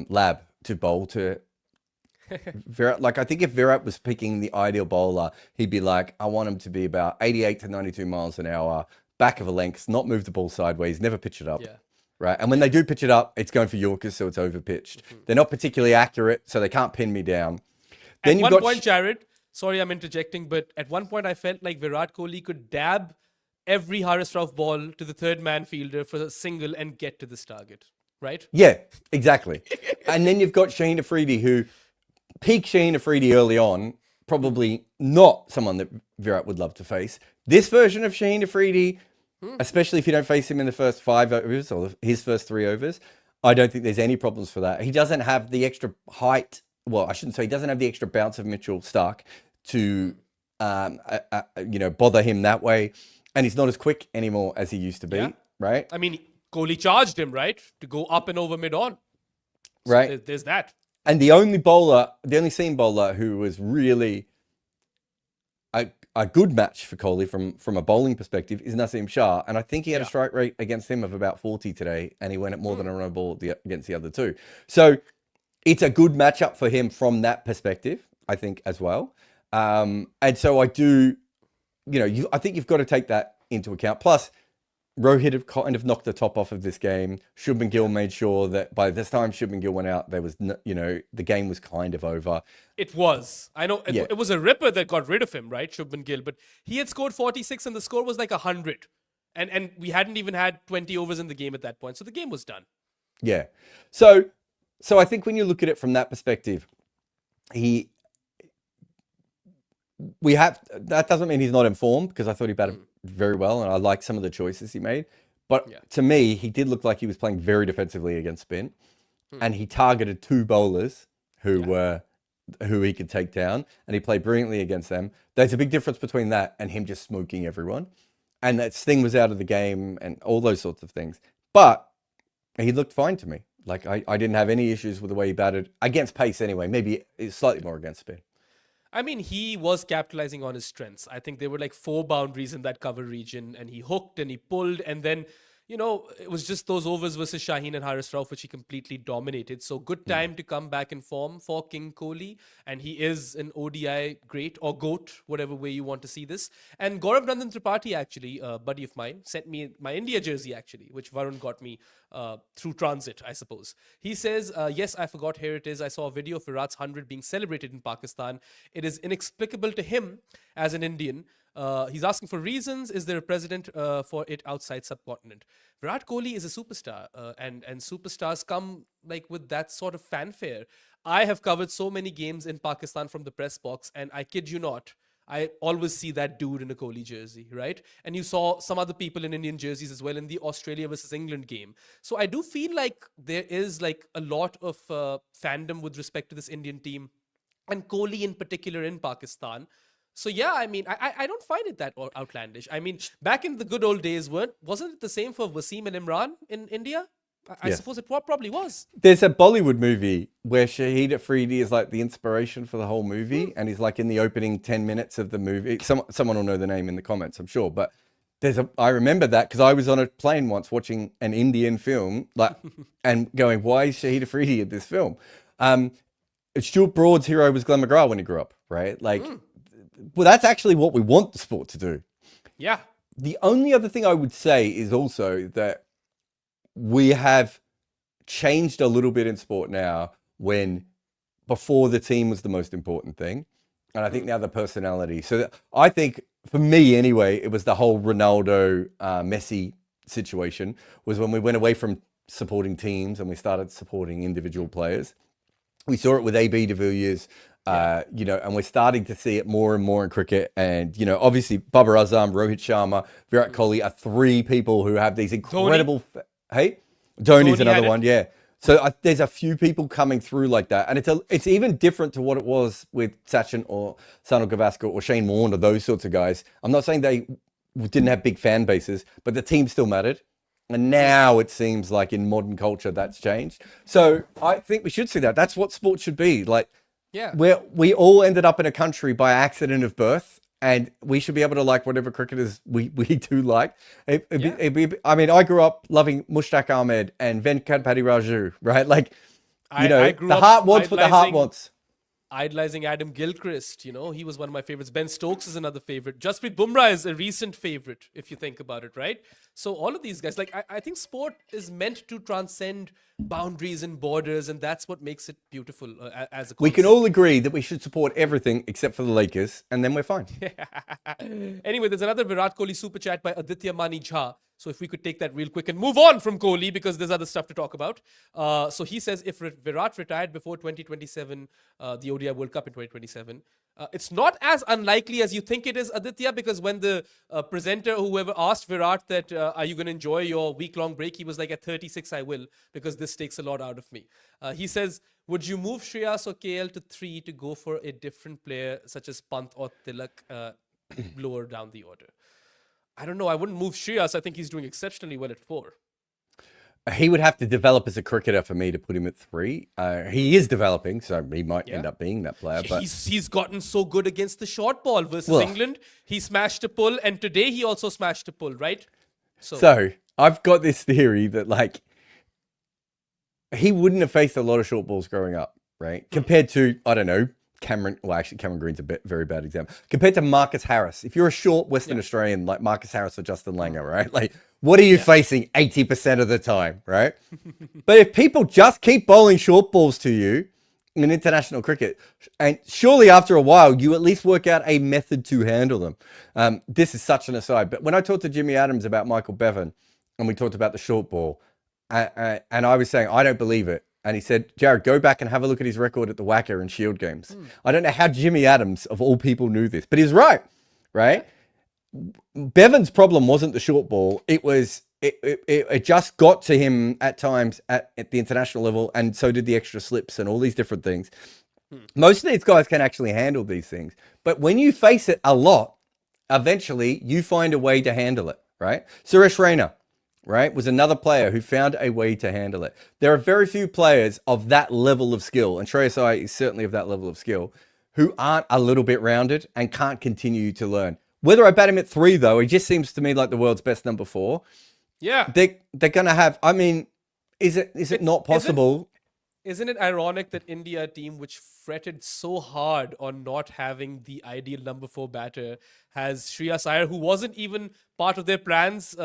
Speaker 3: lab to bowl to Virat. Like, I think if Virat was picking the ideal bowler, he'd be like, I want him to be about 88 to 92 miles an hour, back of a length, not move the ball sideways, never pitch it up.
Speaker 2: Yeah.
Speaker 3: Right. And when they do pitch it up, it's going for Yorkers, so it's overpitched. They're not particularly accurate, so they can't pin me down.
Speaker 2: Then at one point, Jarrod, sorry I'm interjecting, but at one point I felt like Virat Kohli could dab every Haris Rauf ball to the 3rd man fielder for a single and get to this target, right?
Speaker 3: Yeah, exactly. And then you've got Shaheen Afridi, who peak Shaheen Afridi early on, probably not someone that Virat would love to face. This version of Shaheen Afridi, especially if you don't face him in the first 5 overs or his first 3 overs, I don't think there's any problems for that. He doesn't have the extra height. Well, I shouldn't say he doesn't have the extra bounce of Mitchell Stark to, bother him that way. And he's not as quick anymore as he used to be, right?
Speaker 2: I mean, Kohli charged him, right? To go up and over mid-on. So
Speaker 3: right.
Speaker 2: There's that.
Speaker 3: And the only seam bowler who was really a good match for Kohli from a bowling perspective is Naseem Shah. And I think he had a strike rate against him of about 40 today, and he went at more than a run ball against the other two. So it's a good matchup for him from that perspective, I think, as well. And so I do, I think you've got to take that into account. Plus, Rohit had kind of knocked the top off of this game. Shubman Gill made sure that by this time Shubman Gill went out, there was, the game was kind of over.
Speaker 2: It was. I know it was a ripper that got rid of him, right? Shubman Gill. But he had scored 46 and the score was like 100. And we hadn't even had 20 overs in the game at that point. So the game was done.
Speaker 3: Yeah. So I think when you look at it from that perspective, that doesn't mean he's not informed, because I thought he batted very well and I liked some of the choices he made. But to me, he did look like he was playing very defensively against spin, and he targeted two bowlers who he could take down, and he played brilliantly against them. There's a big difference between that and him just smoking everyone. And that Sting was out of the game and all those sorts of things. But he looked fine to me. Like, I didn't have any issues with the way he batted against pace anyway. Maybe slightly more against spin.
Speaker 2: I mean, he was capitalizing on his strengths. I think there were like 4 boundaries in that cover region, and he hooked and he pulled, and then, it was just those overs versus Shaheen and Haris Rauf which he completely dominated. So good time to come back in form for King Kohli, and he is an ODI great, or GOAT, whatever way you want to see this. And Gaurav Nandan Tripathi, actually, a buddy of mine, sent me my India jersey, actually, which Varun got me through transit, I suppose. He says, yes, I forgot, here it is. I saw a video of Virat's 100 being celebrated in Pakistan. It is inexplicable to him as an Indian. He's asking for reasons. Is there a precedent for it outside subcontinent? Virat Kohli is a superstar, and superstars come like with that sort of fanfare. I have covered so many games in Pakistan from the press box, and I kid you not, I always see that dude in a Kohli jersey, right? And you saw some other people in Indian jerseys as well in the Australia versus England game. So I do feel like there is like a lot of fandom with respect to this Indian team, and Kohli in particular in Pakistan. So yeah, I mean, I don't find it that outlandish. I mean, back in the good old days, wasn't it the same for Wasim and Imran in India? I suppose it probably was.
Speaker 3: There's a Bollywood movie where Shahid Afridi is like the inspiration for the whole movie, and he's like in the opening 10 minutes of the movie. Someone will know the name in the comments, I'm sure. But I remember that because I was on a plane once watching an Indian film, and going, why is Shahid Afridi in this film? Stuart Broad's hero was Glenn McGrath when he grew up, right? Well, that's actually what we want the sport to do.
Speaker 2: Yeah.
Speaker 3: The only other thing I would say is also that we have changed a little bit in sport now, when before the team was the most important thing. And I think now the personality. So I think for me anyway, it was the whole Ronaldo, Messi situation was when we went away from supporting teams and we started supporting individual players. We saw it with AB de Villiers, and we're starting to see it more and more in cricket. And, obviously Babar Azam, Rohit Sharma, Virat Kohli are 3 people who have these incredible... Dhoni's another one, yeah. So there's a few people coming through like that. And it's even different to what it was with Sachin or Sunil Gavaskar or Shane Warne or those sorts of guys. I'm not saying they didn't have big fan bases, but the team still mattered. And now it seems like in modern culture that's changed. So I think we should see that. That's what sport should be. Where we all ended up in a country by accident of birth, and we should be able to like whatever cricketers we do like. I mean, I grew up loving Mushtaq Ahmed and Venkat Raju, right?
Speaker 2: I grew
Speaker 3: the
Speaker 2: up
Speaker 3: heart wants what the heart wants.
Speaker 2: Idolizing Adam Gilchrist, he was one of my favorites. Ben Stokes is another favorite. Jasprit Bumrah is a recent favorite, if you think about it, right? So all of these guys, I think sport is meant to transcend boundaries and borders, and that's what makes it beautiful as a concept.
Speaker 3: We can all agree that we should support everything except for the Lakers, and then we're fine.
Speaker 2: Anyway, there's another Virat Kohli super chat by Aditya Mani Jha. So if we could take that real quick and move on from Kohli, because there's other stuff to talk about. So he says, if Virat retired before 2027, the ODI World Cup in 2027, It's not as unlikely as you think it is, Aditya, because when the presenter, whoever asked Virat that, are you going to enjoy your week-long break? He was like, at 36, I will, because this takes a lot out of me. He says, would you move Shreyas or KL to 3 to go for a different player, such as Pant or Tilak, lower down the order? I don't know. I wouldn't move Shreyas. I think he's doing exceptionally well at 4.
Speaker 3: He would have to develop as a cricketer for me to put him at 3. He is developing, so he might end up being that player. But
Speaker 2: he's gotten so good against the short ball versus England. He smashed a pull, and today he also smashed a pull, right?
Speaker 3: So I've got this theory that, like, he wouldn't have faced a lot of short balls growing up, right? Compared to, I don't know, Cameron. Well, actually, Cameron Green's a very bad example. Compared to Marcus Harris. If you're a short Western Australian like Marcus Harris or Justin Langer, right? Like, what are you facing 80% of the time, right? But if people just keep bowling short balls to you in international cricket, and surely after a while, you at least work out a method to handle them. This is such an aside, but when I talked to Jimmy Adams about Michael Bevan, and we talked about the short ball, and I was saying, I don't believe it. And he said, Jarrod, go back and have a look at his record at the Wacker and Shield games. I don't know how Jimmy Adams, of all people, knew this, but he's right? Bevan's problem wasn't the short ball. It was it just got to him at times at the international level, and so did the extra slips and all these different things. Most of these guys can actually handle these things, but when you face it a lot, eventually you find a way to handle it, right? Suresh Raina, right, was another player who found a way to handle it. There are very few players of that level of skill, and Shreyas Iyer is certainly of that level of skill, who aren't a little bit rounded and can't continue to learn. Whether I bat him at 3, though, he just seems to me like the world's best number 4.
Speaker 2: Yeah.
Speaker 3: They're going to have, I mean, is it not possible?
Speaker 2: Isn't it ironic that India, a team which fretted so hard on not having the ideal number 4 batter, has Shreyas Iyer, who wasn't even part of their plans,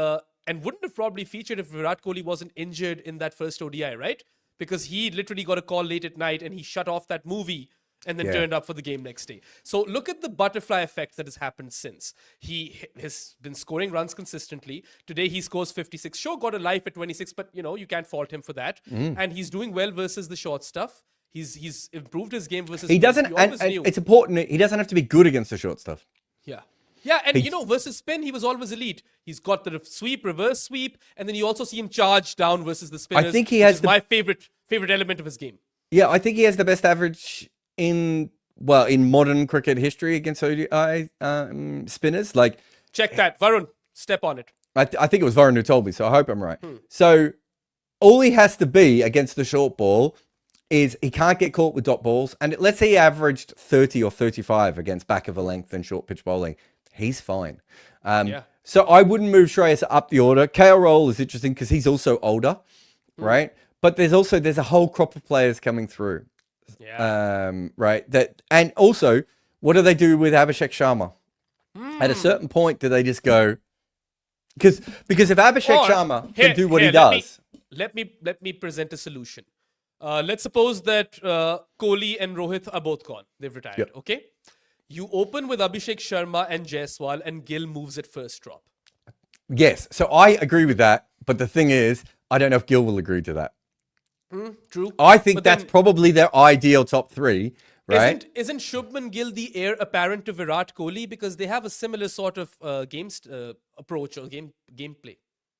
Speaker 2: and wouldn't have probably featured if Virat Kohli wasn't injured in that first ODI, right? Because he literally got a call late at night and he shut off that movie and then turned up for the game next day. So look at the butterfly effect that has happened since. He has been scoring runs consistently. Today he scores 56. Sure, got a life at 26, but you can't fault him for that. And he's doing well versus the short stuff. He's improved his game versus...
Speaker 3: He doesn't, and it's important, he doesn't have to be good against the short stuff.
Speaker 2: Yeah, and versus spin, he was always elite. He's got the sweep, reverse sweep, and then you also see him charge down versus the spinners.
Speaker 3: I think he has
Speaker 2: my favorite element of his game.
Speaker 3: Yeah, I think he has the best average in modern cricket history against ODI spinners. Like,
Speaker 2: check that, Varun, step on it.
Speaker 3: I think it was Varun who told me, so I hope I'm right. So all he has to be against the short ball is he can't get caught with dot balls. And let's say he averaged 30 or 35 against back of a length and short pitch bowling. He's fine. So I wouldn't move Shreyas up the order. KL Rahul is interesting because he's also older, right? But there's a whole crop of players coming through. Right. And also, what do they do with Abhishek Sharma? At a certain point, do they just go? Because if Abhishek Sharma can do what he does,
Speaker 2: let me present a solution. Let's suppose that Kohli and Rohit are both gone. They've retired. Okay. You open with Abhishek Sharma and Jaiswal, and Gill moves at first drop.
Speaker 3: Yes. So I agree with that. But the thing is, I don't know if Gill will agree to that.
Speaker 2: True.
Speaker 3: I think that's probably their ideal top 3, right?
Speaker 2: Isn't Shubman Gill the heir apparent to Virat Kohli? Because they have a similar sort of approach or gameplay,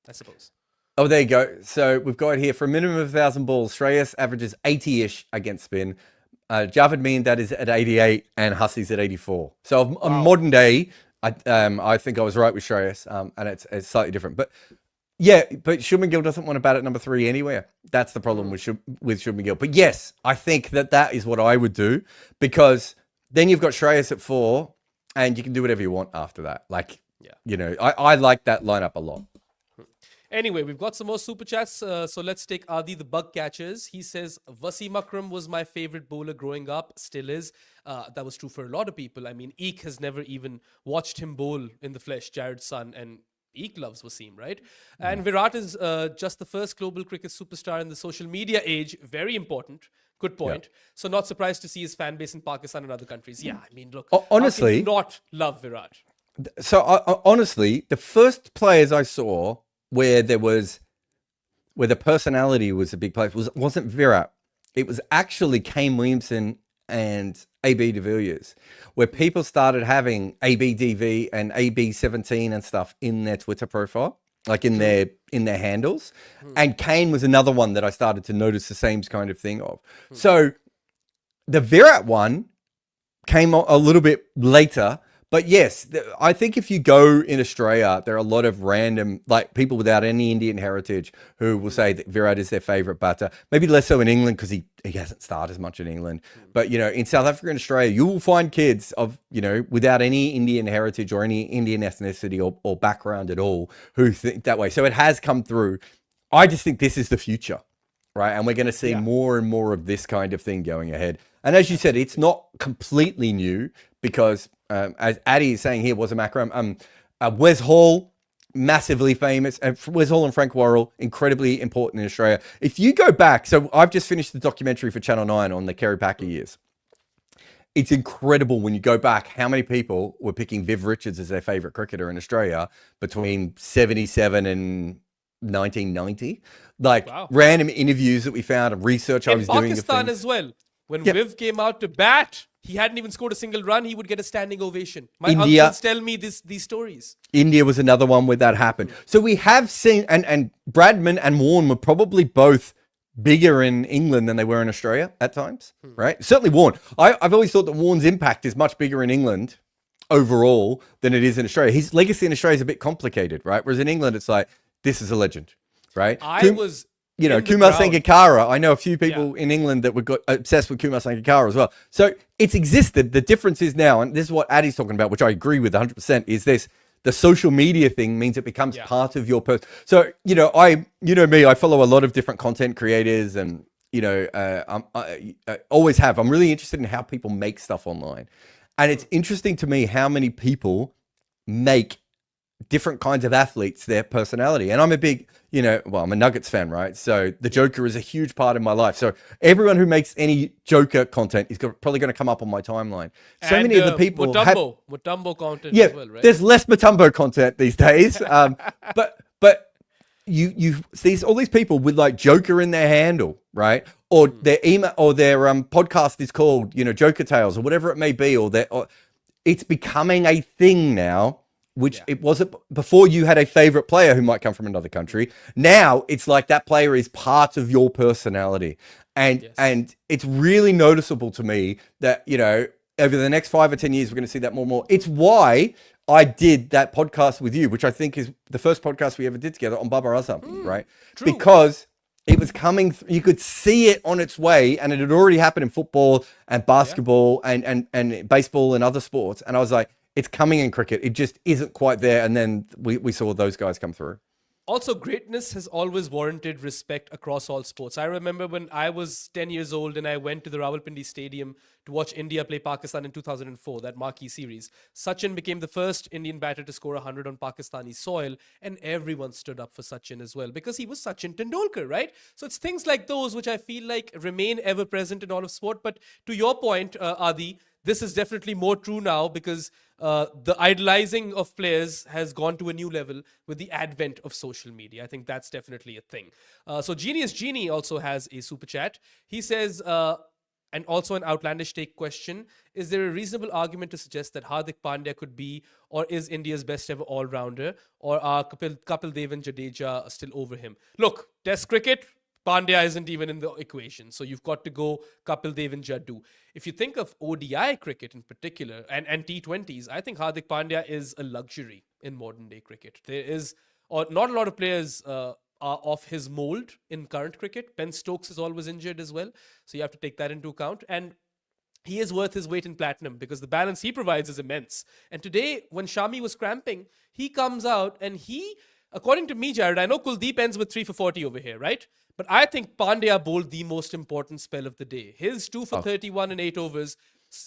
Speaker 2: I suppose.
Speaker 3: Oh, there you go. So we've got here for a minimum of 1,000 balls. Shreyas averages 80-ish against spin. Javed Miandad is at 88 and Hussey's at 84. So on modern day, I think I was right with Shreyas, and it's slightly different. But yeah, but Shubman Gill doesn't want to bat at number 3 anywhere. That's the problem with Shubman Gill. But yes, I think that is what I would do, because then you've got Shreyas at 4 and you can do whatever you want after that. Like, I like that lineup a lot.
Speaker 2: Anyway, we've got some more super chats. So let's take Adi the Bug Catchers. He says, Wasim Akram was my favorite bowler growing up, still is. That was true for a lot of people. I mean, Eek has never even watched him bowl in the flesh, Jarrod's son, and Eek loves Wasim, right? And Virat is just the first global cricket superstar in the social media age. Very important. Good point. So not surprised to see his fan base in Pakistan and other countries. Yeah, I mean, look,
Speaker 3: honestly,
Speaker 2: how can you not love Virat?
Speaker 3: So honestly, the first players I saw where the personality was a big place wasn't Virat. It was actually Kane Williamson and AB de Villiers, where people started having ABDV and AB17 and stuff in their Twitter profile, like in their handles. And Kane was another one that I started to notice the same kind of thing of. So the Virat one came a little bit later. But yes, I think if you go in Australia, there are a lot of random, like people without any Indian heritage who will say that Virat is their favourite batter. Maybe less so in England because he hasn't started as much in England. But, you know, in South Africa and Australia, you will find kids of, you know, without any Indian heritage or any Indian ethnicity or background at all who think that way. So it has come through. I just think this is the future, right? And we're going to see more and more of this kind of thing going ahead. And as you said, it's not completely new because... as Addy is saying here, was a macro. Wes Hall, massively famous. Wes Hall and Frank Worrell, incredibly important in Australia. If you go back, so I've just finished the documentary for Channel 9 on the Kerry Packer years. It's incredible when you go back how many people were picking Viv Richards as their favourite cricketer in Australia between 77 and 1990. Like random interviews that we found and research I was doing.
Speaker 2: In Pakistan as well. When Viv came out to bat, he hadn't even scored a single run. He would get a standing ovation. My uncles tell me these stories.
Speaker 3: India was another one where that happened. So we have seen, and Bradman and Warne were probably both bigger in England than they were in Australia at times, right? Certainly Warne. I've always thought that Warne's impact is much bigger in England overall than it is in Australia. His legacy in Australia is a bit complicated, right? Whereas in England, it's like, this is a legend, right? You know, Kumar Sangakkara. I know a few people in England that got obsessed with Kumar Sangakkara as well. So it's existed. The difference is now, and this is what Addy's talking about, which I agree with 100%, is this. The social media thing means it becomes part of your person. So, you know, me, I follow a lot of different content creators and, you know, I always have. I'm really interested in how people make stuff online. And it's interesting to me how many people make different kinds of athletes their personality. And I'm a big, you know, well, I'm a Nuggets fan, right? So the Joker is a huge part of my life. So everyone who makes any Joker content is probably going to come up on my timeline. So many of the people
Speaker 2: Mutombo content as well, right?
Speaker 3: There's less Mutombo content these days. But you all these people with like Joker in their handle, right? Or their email or their podcast is called, you know, Joker Tales or whatever it may be, or it's becoming a thing now. Which it wasn't before. You had a favorite player who might come from another country. Now it's like that player is part of your personality. And it's really noticeable to me that, you know, over the next 5 or 10 years, we're going to see that more and more. It's why I did that podcast with you, which I think is the first podcast we ever did together on Babar Azam, right? True. Because it was coming, you could see it on its way, and it had already happened in football and basketball and baseball and other sports. And I was like, it's coming in cricket. It just isn't quite there. And then we saw those guys come through.
Speaker 2: Also, greatness has always warranted respect across all sports. I remember when I was 10 years old and I went to the Rawalpindi Stadium to watch India play Pakistan in 2004, that marquee series. Sachin became the first Indian batter to score 100 on Pakistani soil, and everyone stood up for Sachin as well because he was Sachin Tendulkar, right? So it's things like those which I feel like remain ever present in all of sport. But to your point, Adi, this is definitely more true now because the idolizing of players has gone to a new level with the advent of social media. I think that's definitely a thing. So Genius Genie also has a super chat. He says, and also an outlandish take question, is there a reasonable argument to suggest that Hardik Pandya could be or is India's best ever all-rounder, or are Kapil Dev and Jadeja still over him? Look, Test cricket, Pandya isn't even in the equation. So you've got to go Kapil Dev and Jaddu. If you think of ODI cricket in particular and T20s, I think Hardik Pandya is a luxury in modern day cricket. There is not a lot of players are of his mold in current cricket. Ben Stokes is always injured as well. So you have to take that into account. And he is worth his weight in platinum because the balance he provides is immense. And today, when Shami was cramping, he comes out and he, according to me, Jarrod, I know Kuldeep ends with 3 for 40 over here, right? But I think Pandya bowled the most important spell of the day. His 2 for 31 in 8 overs,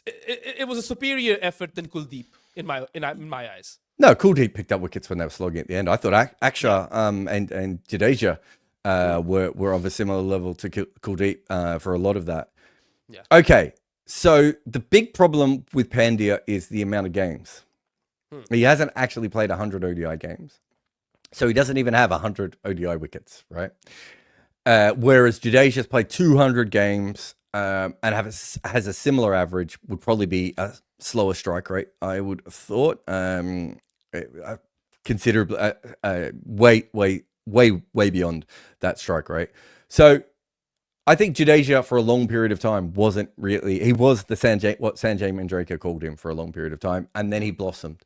Speaker 2: it was a superior effort than Kuldeep in my eyes.
Speaker 3: No, Kuldeep picked up wickets when they were slogging at the end. I thought Akshar and Jadeja were of a similar level to Kuldeep for a lot of that. Yeah. Okay, so the big problem with Pandya is the amount of games. He hasn't actually played 100 ODI games. So he doesn't even have 100 ODI wickets, right? Whereas Jadeja's played 200 games and has a similar average, would probably be a slower strike rate, I would have thought. Considerably, way beyond that strike rate. So I think Jadeja for a long period of time wasn't really, he was what Sanjay Mandrake called him for a long period of time, and then he blossomed.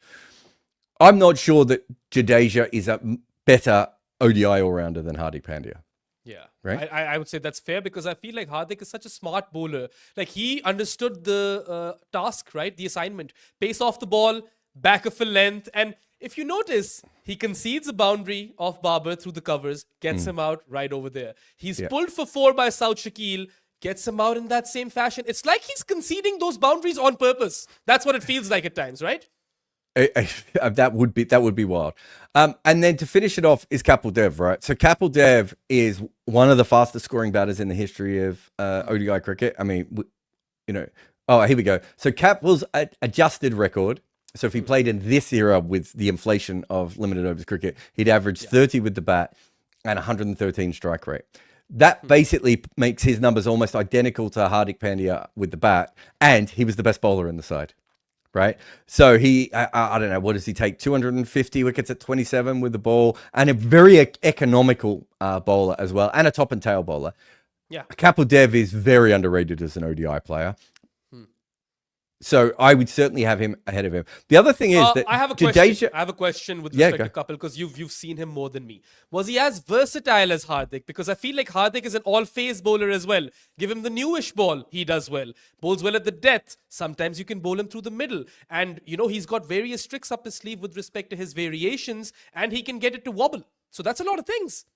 Speaker 3: I'm not sure that Jadeja is a better ODI all-rounder than Hardik Pandya.
Speaker 2: Yeah,
Speaker 3: right.
Speaker 2: I would say that's fair because I feel like Hardik is such a smart bowler. Like he understood the task, right? The assignment. Pace off the ball, back of a length. And if you notice, he concedes a boundary off Babar through the covers, gets him out right over there. He's pulled for 4 by South Shakil, gets him out in that same fashion. It's like he's conceding those boundaries on purpose. That's what it feels like at times, right?
Speaker 3: That would be wild. And then to finish it off is Kapil Dev, right? So Kapil Dev is one of the fastest scoring batters in the history of ODI cricket. I mean, oh, here we go. So Kapil's adjusted record. So if he played in this era with the inflation of limited overs cricket, he'd average 30 with the bat and 113 strike rate. That basically makes his numbers almost identical to Hardik Pandya with the bat, and he was the best bowler in the side. Right. So he, I don't know, what does he take? 250 wickets at 27 with the ball, and a very economical bowler as well, and a top and tail bowler.
Speaker 2: Yeah.
Speaker 3: Kapil Dev is very underrated as an ODI player. So I would certainly have him ahead of him. The other thing is that
Speaker 2: I have a question. I have a question with respect to Kapil because you've seen him more than me. Was he as versatile as Hardik? Because I feel like Hardik is an all-phase bowler as well. Give him the newish ball, he does well. Bowls well at the death. Sometimes you can bowl him through the middle. And, he's got various tricks up his sleeve with respect to his variations, and he can get it to wobble. So that's a lot of things.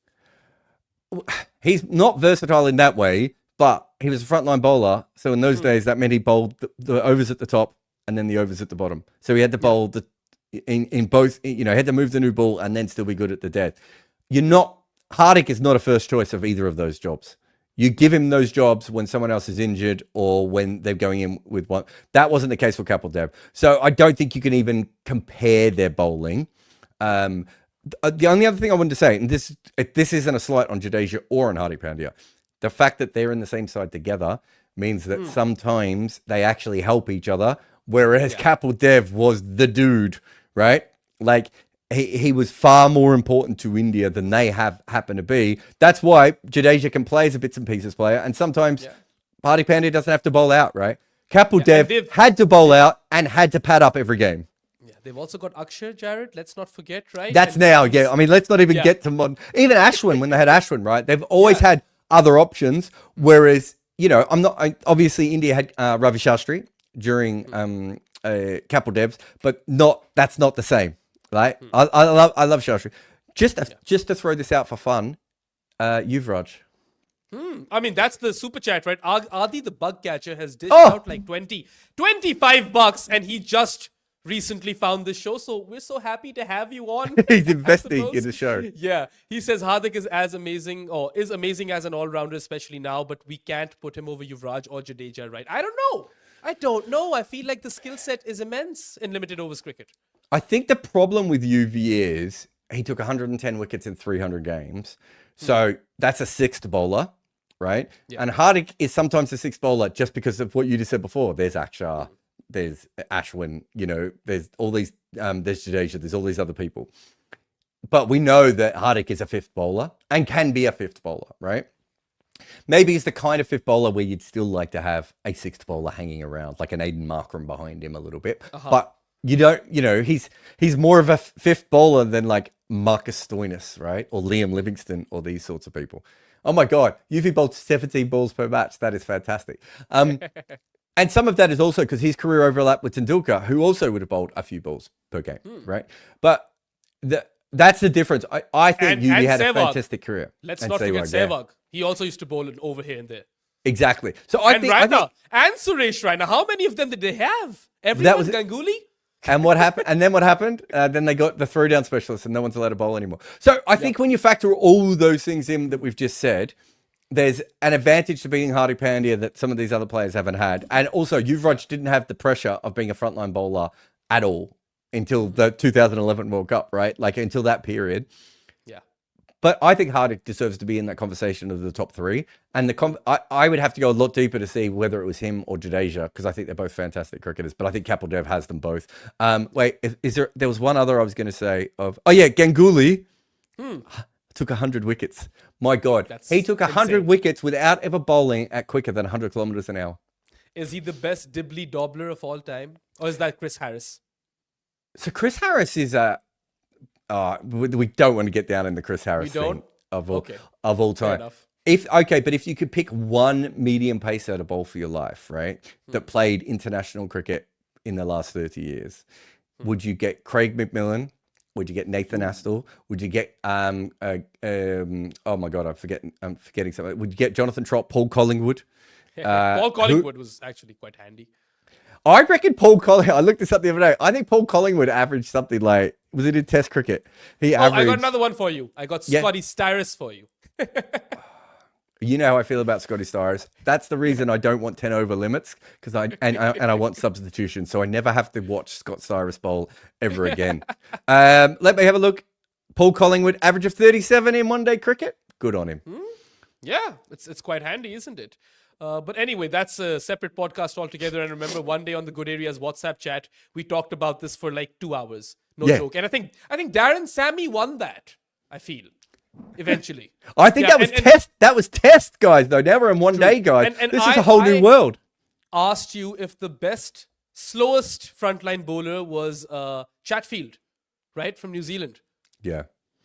Speaker 3: He's not versatile in that way, but he was a frontline bowler. So in those days, that meant he bowled the overs at the top and then the overs at the bottom. So he had to bowl in both, had to move the new ball and then still be good at the death. Hardik is not a first choice of either of those jobs. You give him those jobs when someone else is injured or when they're going in with one. That wasn't the case for Kapil Dev. So I don't think you can even compare their bowling. The only other thing I wanted to say, and this isn't a slight on Jadeja or on Hardik Pandya, the fact that they're in the same side together means that sometimes they actually help each other, whereas Kapil Dev was the dude, right? Like, he was far more important to India than they happen to be. That's why Jadeja can play as a bits and pieces player, and sometimes Hardik Pandya doesn't have to bowl out, right? Kapil Dev had to bowl out and had to pad up every game.
Speaker 2: They've also got Akshar, Jarrod. Let's not forget, right?
Speaker 3: That's I mean, let's not even get to even Ashwin when they had Ashwin, right? They've always had other options. Whereas, obviously India had Ravi Shastri during Kapil Dev's, but that's not the same, right? I love Shastri. Just to throw this out for fun, Yuvraj.
Speaker 2: I mean, that's the super chat, right? Adi the bug catcher has dished out like $25, and he just recently found this show, so we're so happy to have you on.
Speaker 3: He's investing in the show.
Speaker 2: Yeah, he says Hardik is is amazing as an all-rounder, especially now, but we can't put him over Yuvraj or Jadeja, right? I don't know. I feel like the skill set is immense in limited overs cricket.
Speaker 3: I think the problem with UV is he took 110 wickets in 300 games, so that's a sixth bowler, right? Yeah. And Hardik is sometimes a sixth bowler just because of what you just said before. There's Akshar. There's Ashwin, there's all these, there's Jadeja, there's all these other people. But we know that Hardik is a fifth bowler and can be a fifth bowler, right? Maybe he's the kind of fifth bowler where you'd still like to have a sixth bowler hanging around, like an Aiden Markram behind him a little bit. But you don't, he's more of a fifth bowler than like Marcus Stoinis, right? Or Liam Livingston or these sorts of people. Oh my God, UV bowled 17 balls per match. That is fantastic. And some of that is also because his career overlapped with Tendulkar, who also would have bowled a few balls per game, right? But that's the difference. I think Yuvi had a fantastic career.
Speaker 2: Let's not forget Sehwag. He also used to bowl over here and there.
Speaker 3: Exactly. So I think
Speaker 2: and Suresh Raina. How many of them did they have? Everyone, Ganguly?
Speaker 3: And what happened? And then what happened? Then they got the throwdown specialist and no one's allowed to bowl anymore. So I think when you factor all those things in that we've just said, there's an advantage to beating Hardik Pandya that some of these other players haven't had. And also, Yuvraj didn't have the pressure of being a frontline bowler at all until the 2011 World Cup, right? Like, until that period.
Speaker 2: Yeah.
Speaker 3: But I think Hardik deserves to be in that conversation of the top three. And I would have to go a lot deeper to see whether it was him or Jadeja, because I think they're both fantastic cricketers. But I think Kapil Dev has them both. Wait, there was one other I was going to say of... Oh, yeah, Ganguly took 100 wickets. My God. He took 100 wickets without ever bowling at quicker than 100 kilometers an hour.
Speaker 2: Is he the best dibbly dobbler of all time? Or is that Chris Harris?
Speaker 3: So Chris Harris is a... we don't want to get down in the Chris Harris thing of all time.
Speaker 2: Fair enough.
Speaker 3: But if you could pick one medium pacer to bowl for your life, right, that played international cricket in the last 30 years, would you get Craig McMillan? Would you get Nathan Astle? Would you get oh my God, I'm forgetting something. Would you get Jonathan Trott, Paul Collingwood?
Speaker 2: Paul Collingwood was actually quite handy.
Speaker 3: I reckon Paul Collingwood. I looked this up the other day. I think Paul Collingwood averaged something like, was it in Test cricket? He averaged.
Speaker 2: I got another one for you. I got Scotty Styris for you.
Speaker 3: You know how I feel about Scotty Styris. That's the reason I don't want 10 over limits, because I want substitution, so I never have to watch Scott Styris bowl ever again. Let me have a look. Paul Collingwood, average of 37 in one-day cricket. Good on him.
Speaker 2: Yeah, it's quite handy, isn't it? But anyway, that's a separate podcast altogether. And remember, one day on the Good Areas WhatsApp chat, we talked about this for like 2 hours. No joke. And I think Darren Sammy won that, I feel, eventually.
Speaker 3: I think that was test. That was test, guys, though. Now we're in one day, guys. And this is a whole new world.
Speaker 2: Asked you if the best, slowest frontline bowler was Chatfield, right? From New Zealand.
Speaker 3: Yeah.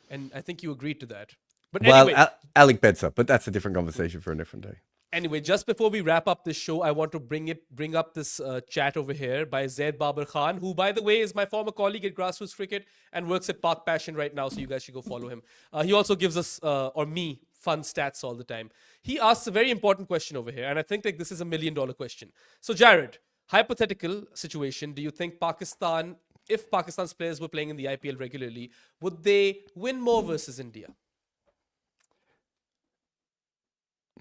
Speaker 2: And I think you agreed to that. But
Speaker 3: well,
Speaker 2: anyway.
Speaker 3: Alec Bedser, but that's a different conversation for a different day.
Speaker 2: Anyway, just before we wrap up this show, I want to bring up this chat over here by Zaid Babar Khan, who, by the way, is my former colleague at Grassroots Cricket and works at Park Passion right now, so you guys should go follow him. He also gives us, or me, fun stats all the time. He asks a very important question over here, and I think like this is $1 million question. So, Jarrod, hypothetical situation, do you think Pakistan, if Pakistan's players were playing in the IPL regularly, would they win more versus India?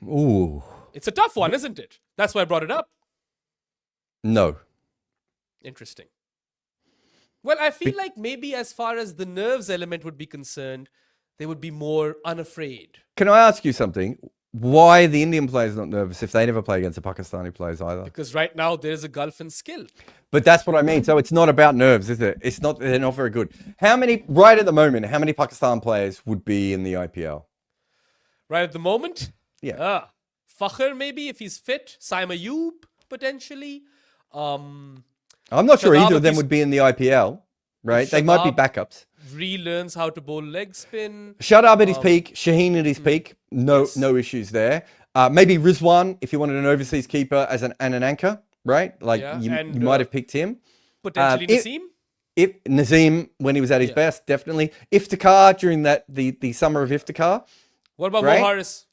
Speaker 3: Ooh.
Speaker 2: It's a tough one, isn't it? That's why I brought it up.
Speaker 3: No.
Speaker 2: Interesting. Well, I feel like maybe as far as the nerves element would be concerned, they would be more unafraid.
Speaker 3: Can I ask you something? Why are the Indian players not nervous if they never play against the Pakistani players either?
Speaker 2: Because right now there is a gulf in skill.
Speaker 3: But that's what I mean. So it's not about nerves, is it? It's not. They're not very good. Right at the moment, how many Pakistan players would be in the IPL?
Speaker 2: Right at the moment?
Speaker 3: Yeah.
Speaker 2: Fakhr maybe if he's fit. Saim Ayub potentially.
Speaker 3: I'm not sure either of them would be in the IPL, right? They might be backups.
Speaker 2: Relearns how to bowl leg spin.
Speaker 3: Shadab at his peak, Shaheen at his peak. No issues there. Maybe Rizwan if you wanted an overseas keeper and an anchor, right? Like you might have picked him.
Speaker 2: Potentially Naseem.
Speaker 3: If Naseem when he was at his best, definitely. Iftikhar during the summer of Iftikhar.
Speaker 2: What about Mo Harris?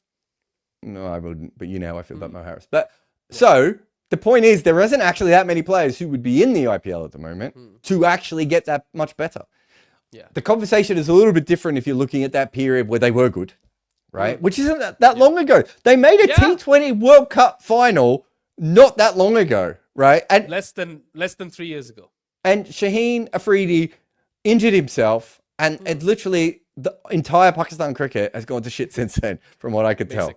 Speaker 3: No, I wouldn't, but you know how I feel about Mo Harris. But so the point is, there isn't actually that many players who would be in the IPL at the moment to actually get that much better.
Speaker 2: Yeah.
Speaker 3: The conversation is a little bit different if you're looking at that period where they were good, right? Which isn't that long ago. They made a T20 World Cup final not that long ago, right? And
Speaker 2: less than 3 years ago. And
Speaker 3: Shaheen Afridi injured himself, and literally the entire Pakistan cricket has gone to shit since then, from what I could tell.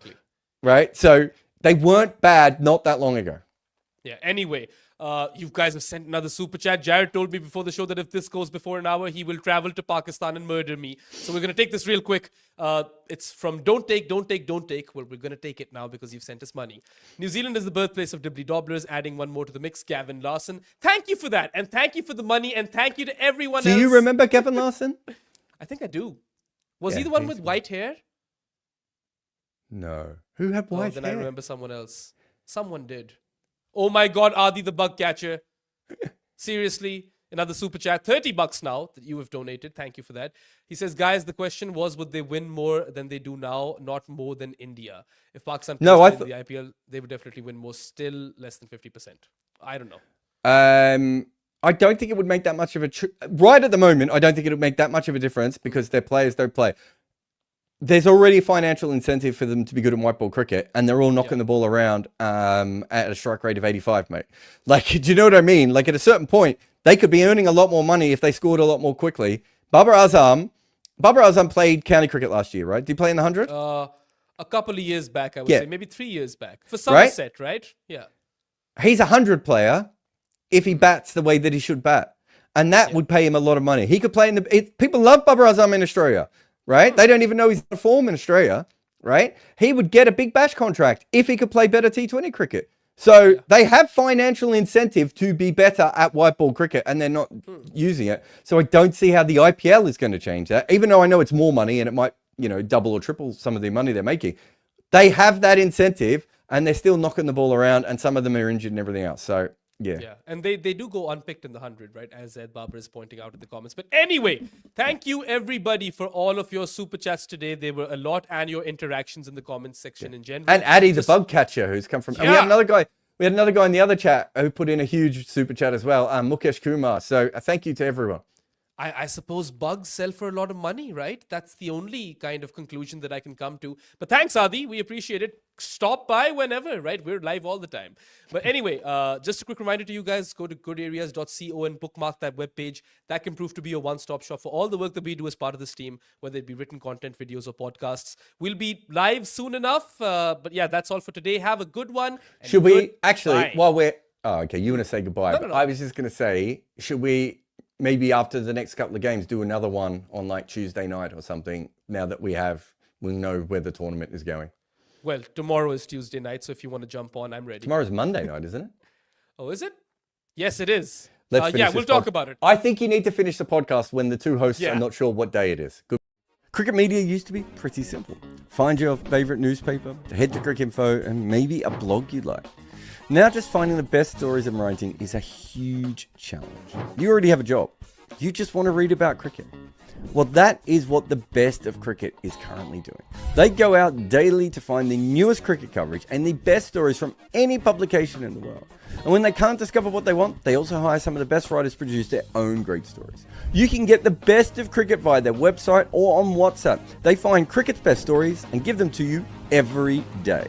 Speaker 3: Right? So they weren't bad not that long ago.
Speaker 2: Yeah. Anyway, you guys have sent another super chat. Jarrod told me before the show that if this goes before an hour, he will travel to Pakistan and murder me. So we're going to take this real quick. It's from Don't Take. Well, we're going to take it now because you've sent us money. New Zealand is the birthplace of Dibbly Dobblers. Adding one more to the mix, Gavin Larson. Thank you for that. And thank you for the money. And thank you to everyone else.
Speaker 3: Do you remember Gavin Larson?
Speaker 2: I think I do. Was he the one with white hair?
Speaker 3: No. Who had white hair?
Speaker 2: Then I remember someone else. Someone did. Oh my God, Adi the bug catcher. Seriously, another super chat. $30 now that you have donated. Thank you for that. He says, guys, the question was, would they win more than they do now? Not more than India. If Pakistan plays in the IPL, they would definitely win more. Still less than 50%. I don't know.
Speaker 3: I don't think it would make that much of a... right at the moment, I don't think it would make that much of a difference because their players don't play. There's already a financial incentive for them to be good at white ball cricket, and they're all knocking the ball around at a strike rate of 85, mate. Like, do you know what I mean? Like, at a certain point, they could be earning a lot more money if they scored a lot more quickly. Babar Azam, Babar Azam played county cricket last year, right? Did he play in the 100?
Speaker 2: A couple of years back, I would
Speaker 3: Yeah.
Speaker 2: say, maybe 3 years back. For Somerset, right? Yeah.
Speaker 3: He's a 100 player if he bats the way that he should bat. And that would pay him a lot of money. He could play in the... people love Babar Azam in Australia, right? They don't even know he's in form in Australia, right? He would get a big bash contract if he could play better T20 cricket. So they have financial incentive to be better at white ball cricket, and they're not using it. So I don't see how the IPL is going to change that, even though I know it's more money and it might, double or triple some of the money they're making. They have that incentive, and they're still knocking the ball around, and some of them are injured and everything else. So, yeah.
Speaker 2: Yeah, and they do go unpicked in the 100, right? As Ed Barber is pointing out in the comments. But anyway, thank you everybody for all of your super chats today. There were a lot, and your interactions in the comments section in general.
Speaker 3: And Addy, the bug catcher, who's come from... And we had another guy... We had another guy in the other chat who put in a huge super chat as well, Mukesh Kumar. So thank you to everyone.
Speaker 2: I suppose bugs sell for a lot of money, right? That's the only kind of conclusion that I can come to. But thanks, Adi. We appreciate it. Stop by whenever, right? We're live all the time. But anyway, just a quick reminder to you guys, go to goodareas.co and bookmark that webpage. That can prove to be a one-stop shop for all the work that we do as part of this team, whether it be written content, videos, or podcasts. We'll be live soon enough. But yeah, that's all for today. Have a good one.
Speaker 3: Should we actually, while we're... Oh, okay, you want to say goodbye.
Speaker 2: No.
Speaker 3: I was just going to say, should we... maybe after the next couple of games, do another one on like Tuesday night or something, now that we know where the tournament is going.
Speaker 2: Well, tomorrow is Tuesday night, so if you want to jump on, I'm ready.
Speaker 3: Tomorrow's Monday night, isn't it?
Speaker 2: Oh, is it? Yes, it is.
Speaker 3: Let's
Speaker 2: we'll talk about it.
Speaker 3: I think you need to finish the podcast when the two hosts are not sure what day it is. Good. Cricket media used to be pretty simple. Find your favorite newspaper, head to Cricinfo, and maybe a blog you'd like. Now just finding the best stories and writing is a huge challenge. You already have a job. You just want to read about cricket. Well, that is what the best of cricket is currently doing. They go out daily to find the newest cricket coverage and the best stories from any publication in the world. And when they can't discover what they want, they also hire some of the best writers to produce their own great stories. You can get the best of cricket via their website or on WhatsApp. They find cricket's best stories and give them to you every day.